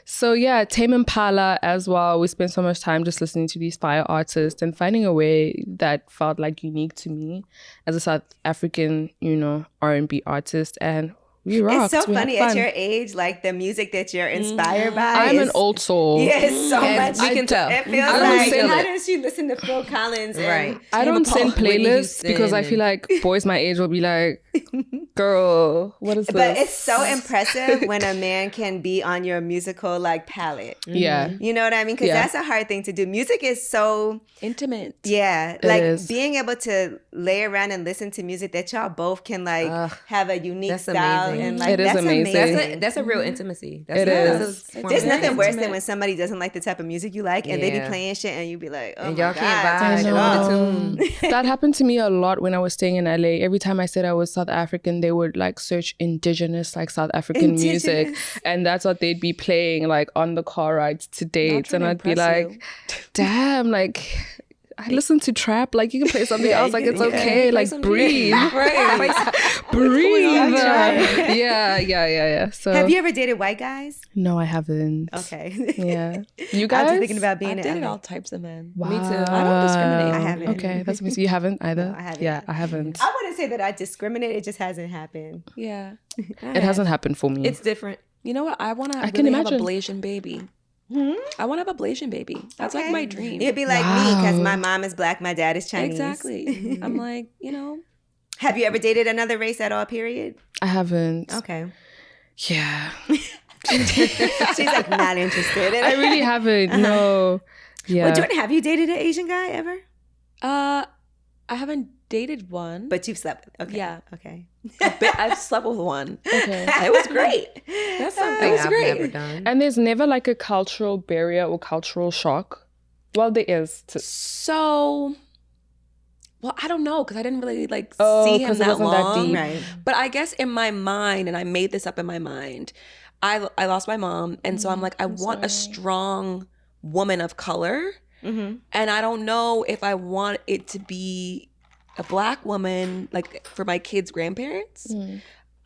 So yeah, Tame Impala as well. We spent so much time just listening to these fire artists and finding a way that felt like unique to me as a South African, you know, R&B artist. And we rocked. It's so funny at your age, like the music that you're inspired by. I'm an old soul. Yes, so much. We can tell. It feels like, how does she listen to Phil Collins? Right. I don't send playlists because I feel like boys my age will be like, girl, what is this? But it's so impressive when a man can be on your musical like palette. Yeah. You know what I mean? Because that's a hard thing to do. Music is so intimate. Yeah. Like being able to lay around and listen to music that y'all both can like have a unique style. Amazing. And like it is that's amazing. That's a real intimacy. It is. There's nothing worse than when somebody doesn't like the type of music you like and they be playing shit and you be like, oh and my y'all God, can't vibe on the tune. That happened to me a lot when I was staying in LA. Every time I said I was South African, they would like search indigenous like South African music, and that's what they'd be playing like on the car rides to dates, and I'd be like, damn, like I listen to trap. Like you can play something else. Like it's okay. Like breathe, breathe. Yeah. So have you ever dated white guys? No, I haven't. Okay. Yeah. You guys? I was just thinking about being I've in dated LA. all types of men. Wow. Me too. I don't discriminate. I haven't. Okay, that's amazing. You haven't either. No, I haven't. Yeah, I haven't. I wouldn't say that I discriminate. It just hasn't happened. Yeah. It hasn't happened for me. It's different. You know what? I want to can really have a imagine. Blasian baby. I want to have a Blasian baby. That's like my dream. It'd be like me because my mom is black, my dad is Chinese. Exactly. I'm like, you know. Have you ever dated another race at all, period? I haven't. Okay. Yeah. She's like not interested. I really haven't. No. Yeah. Well, Jordan, have you dated an Asian guy ever? I haven't dated one. But you've slept. Okay. Yeah. Okay. I've slept with one. Okay. It was great. That's something I've never done. And there's never like a cultural barrier or cultural shock. Well, there is. So, well, I don't know because I didn't really like Oh, see him 'cause it that wasn't that long. deep. Right. But I guess in my mind, and I made this up in my mind, I lost my mom, and so I'm like, I want a strong woman of color, and I don't know if I want it to be a black woman, like for my kids' grandparents.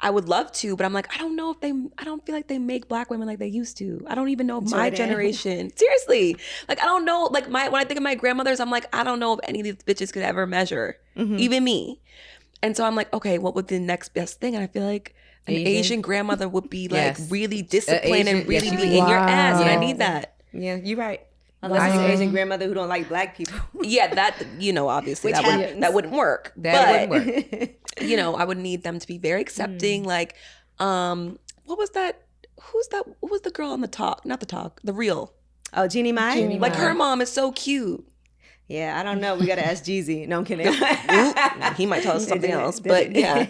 I would love to, but I'm like, I don't know if I don't feel like they make black women like they used to. I don't even know if my generation, seriously, like I don't know, like when I think of my grandmothers, I'm like, I don't know if any of these bitches could ever measure, even me. And so I'm like, okay, what would the next best thing? And I feel like an Asian grandmother would be like really disciplined and really be in your ass, and I need that. Yeah, you're right. Unless it's an Asian grandmother who don't like black people. Yeah, that, obviously that wouldn't work. That wouldn't work. I would need them to be very accepting. Like, what was that? What was the girl on the talk? Not the talk, the real. Oh, Jeannie Mai? Like, her mom is so cute. Yeah, I don't know. We got to ask Gigi. No, I'm kidding. He might tell us something else, but yeah,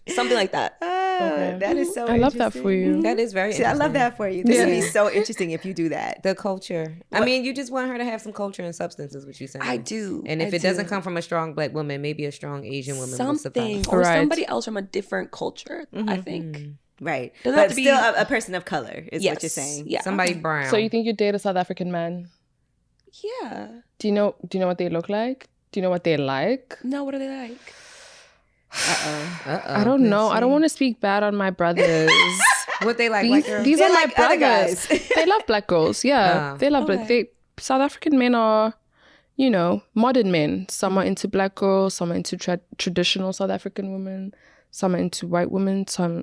something like that. Oh, that is so I love that for you. That is very See, I love that for you. This would be so interesting if you do that. The culture. I mean, you just want her to have some culture and substance, is what you're saying. I do. And if it doesn't come from a strong black woman, maybe a strong Asian woman will something, suffice. or somebody else from a different culture, I think. Right. Doesn't but have to be- still a person of color is what you're saying. Yeah. Somebody brown. So you think you date a South African man? Yeah. Do you know what they look like? Do you know what they like? No, what are they like? I don't know. I don't want to speak bad on my brothers. What they like? These They are like my other brothers. guys. They love black girls. Yeah, they love black. South African men are, modern men. Some are into black girls. Some are into traditional South African women. Some are into white women. Some,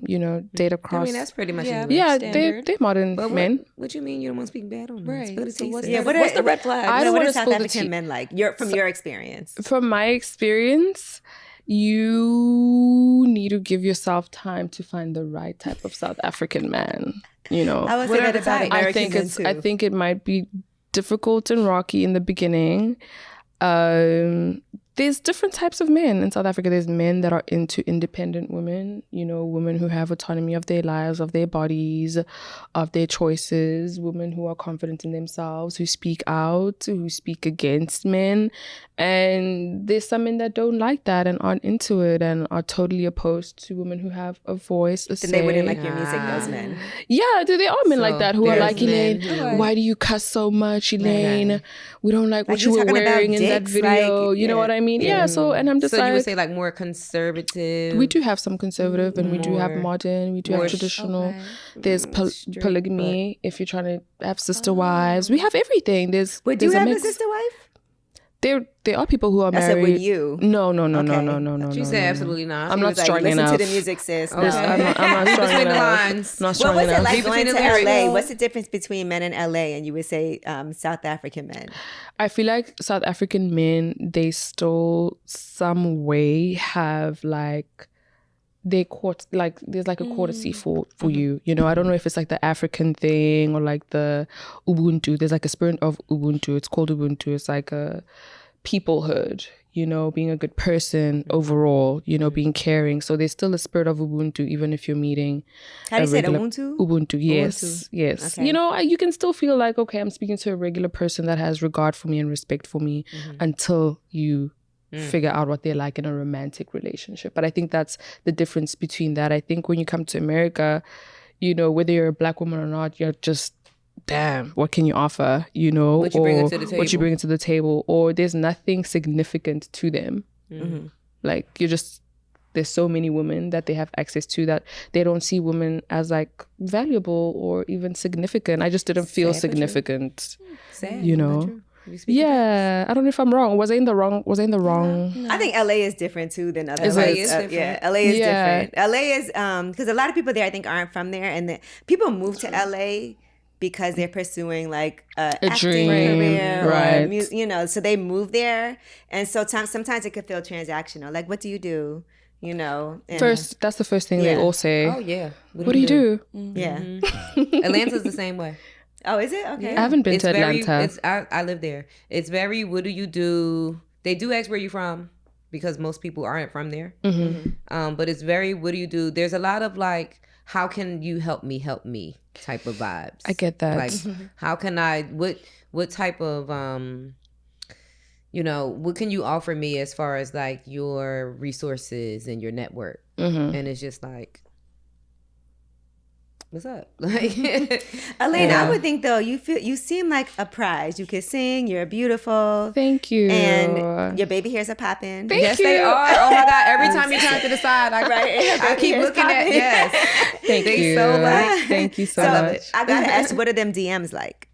date across. I mean, that's pretty much yeah, they're modern but men. What you mean you don't want to speak bad on them? Right. Spill the So tea, what's sis. what's the red flag? I don't What want are to South spill the African tea. men like? From your experience. From my experience, you need to give yourself time to find the right type of South African man. I would say What are that the about types? American men too. I think it might be difficult and rocky in the beginning. There's different types of men in South Africa. There's men that are into independent women, women who have autonomy of their lives, of their bodies, of their choices, women who are confident in themselves, who speak out, who speak against men. And there's some men that don't like that and aren't into it and are totally opposed to women who have a voice, a Then say. they wouldn't like your music, those men. Yeah, there are men like that who are there's like, Elaine, men why do you cuss so much, Elaine? We don't like what you you were talking about wearing in that dicks, video. like, You know what I mean? Yeah, so, and I'm just So like... you would say like more conservative? We do have some conservative and we do have More- modern, we do have traditional. Okay. There's polygamy if you're trying to have sister wives. We have everything. Would there's you have a mix. sister wife? There are people who are I married. said with you. No. She said absolutely not. I'm She not was like, strong listen enough. to the music, sis. No. I'm not strong Between the enough. lines. Not What strong was it enough. like Read going to between the LA? lyrics. What's the difference between men in LA and you would say South African men? I feel like South African men, they still some way have like they there's like a courtesy for you. I don't know if it's like the African thing or like the Ubuntu. There's like a spirit of Ubuntu. It's called Ubuntu. It's like a peoplehood, being a good person overall, being caring. So there's still a spirit of Ubuntu, even if you're meeting. How do you say it? Ubuntu? Ubuntu, yes. Okay. You can still feel like, okay, I'm speaking to a regular person that has regard for me and respect for me until you figure out what they're like in a romantic relationship. But I think that's the difference between that. I think when you come to America, whether you're a black woman or not, you're just, damn, what can you offer, What you bring to the table. What you bring to the table, or there's nothing significant to them. Like there's so many women that they have access to that they don't see women as like valuable or even significant. I just didn't feel significant. Sad. Yeah, I don't know if I'm wrong. Was I in the wrong? No. I think LA is different too than other LA places. is different. Yeah, LA is different. LA is because a lot of people there I think aren't from there, and people move to LA because they're pursuing like a acting dream, career, right? Or so they move there, and so sometimes it could feel transactional. Like, what do you do? And, That's the first thing they all say. Oh yeah. What do you do? Yeah. Atlanta's the same way. Oh, is it? Okay. I haven't been to Atlanta. I live there. It's very, what do you do? They do ask where you're from because most people aren't from there. But it's very, what do you do? There's a lot of like, how can you help me type of vibes. I get that. Like, how can I, what type of, what can you offer me as far as like your resources and your network? And it's just like, what's up? Like, Elaine, I would think though, you seem like a prize. You can sing, you're beautiful. Thank you. And your baby hairs are popping. Yes, they are. Oh my God. Every time you turn to the side, I keep looking at, yes. Thank you. Thank you so much. I gotta ask, what are them DMs like?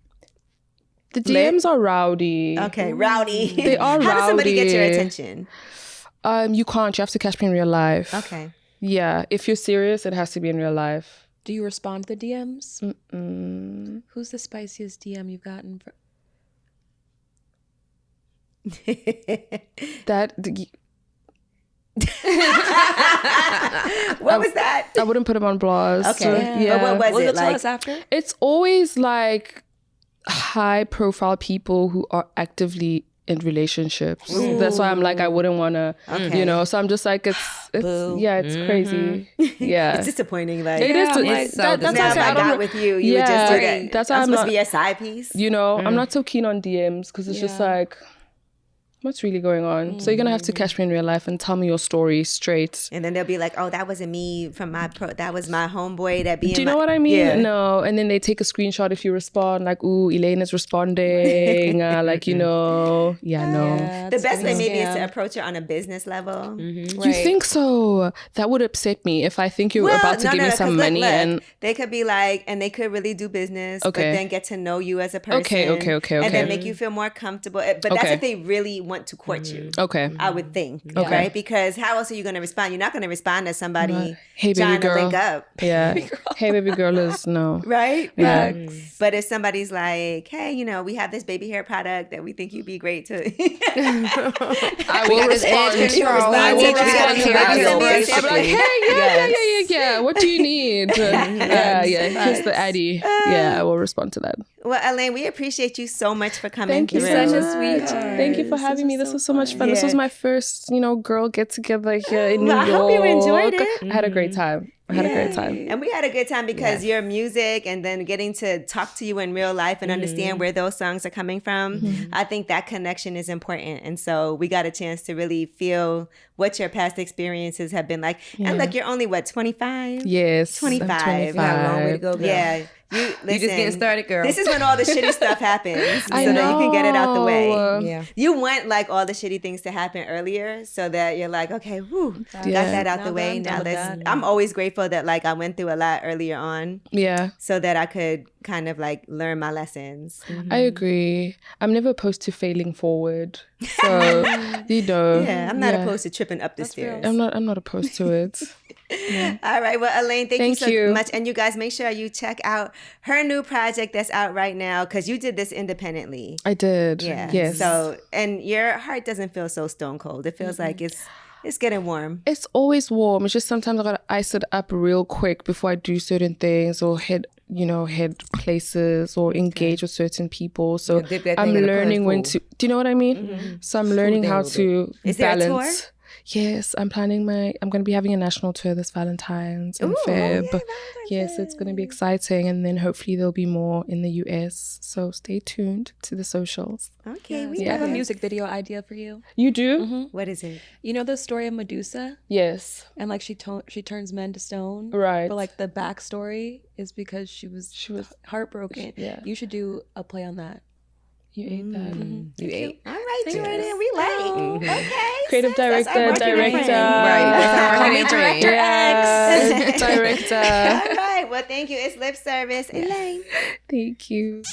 The DMs are rowdy. Okay, rowdy. They are rowdy. How does somebody get your attention? You can't. You have to catch me in real life. Okay. Yeah. If you're serious, it has to be in real life. Do you respond to the DMs? Who's the spiciest DM you've gotten? What was that? I wouldn't put him on blast. Okay. Yeah. But what was it like? Tell us after? It's always like high profile people who are actively in relationships. Ooh. That's why I'm like, I wouldn't want to, you know, so I'm just like, it's crazy. Yeah. It's disappointing. Like, it is. It's so that's why I got with you. You would just do that. That's why I'm supposed not, to be a side piece. You know, I'm not so keen on DMs because it's just like, what's really going on? So you're going to have to catch me in real life and tell me your story straight. And then they'll be like, oh, that wasn't me from my that was my homeboy that be. Do you know what I mean? Yeah. No. And then they take a screenshot if you respond, like, ooh, Elaine is responding. Like, you know, no. The best way maybe is to approach her on a business level. You think so? That would upset me if I think you're about to give me some money. Look, and they could be like, and they could really do business, but then get to know you as a person. Okay. And then make you feel more comfortable. But that's if they really want to court you. Okay. I would think. Right? Because how else are you going to respond? You're not going to respond to somebody hey, trying baby girl. to link up. Yeah. Hey, baby girl is no. Right? Yeah. But if somebody's like, hey, you know, we have this baby hair product that we think you'd be great to. I will respond. I will respond. I'm like, hey, yeah. What do you need? Here's the Addy. Yeah, I will respond to that. Well, Elaine, we appreciate you so much for coming. Thank you so much. Thank you for having me. This was so much fun. This was my first, girl get together here in New York. I hope you enjoyed it. I had a great time. And we had a good time because your music and then getting to talk to you in real life and understand where those songs are coming from. I think that connection is important. And so we got a chance to really feel what your past experiences have been like. And look, you're only, 25? Yes. 25. You got a long way to go, girl. Yeah. You just getting started, girl. This is when all the shitty stuff happens, so that you can get it out the way. Yeah. You want like all the shitty things to happen earlier, so that you're like, okay, got that out the way. Now let's. I'm always grateful that like I went through a lot earlier on. Yeah. So that I could kind of like learn my lessons. I agree. I'm never opposed to failing forward. So Yeah, I'm not opposed to tripping up the stairs. I'm not opposed to it. All right. Well, Elaine, thank you so much. And you guys, make sure you check out her new project that's out right now because you did this independently. I did. Yeah. Yes. So, and your heart doesn't feel so stone cold. It feels like it's getting warm. It's always warm. It's just sometimes I gotta ice it up real quick before I do certain things or head places or engage with certain people. So I'm learning when to. Do you know what I mean? So I'm learning how to balance. Is there a tour? Yes, I'm going to be having a national tour this Valentine's in Feb. Yes, it's going to be exciting. And then hopefully there'll be more in the US. So stay tuned to the socials. Okay. We have a music video idea for you. You do? What is it? You know the story of Medusa? Yes. And like she turns men to stone? Right. But like the backstory is because she was heartbroken. You should do a play on that. You ate that. You ate. All right, Jordan. We like. Okay. Creative director. Right. Director X. Director. All right. Well, thank you. It's lip service. Elaine. Thank you.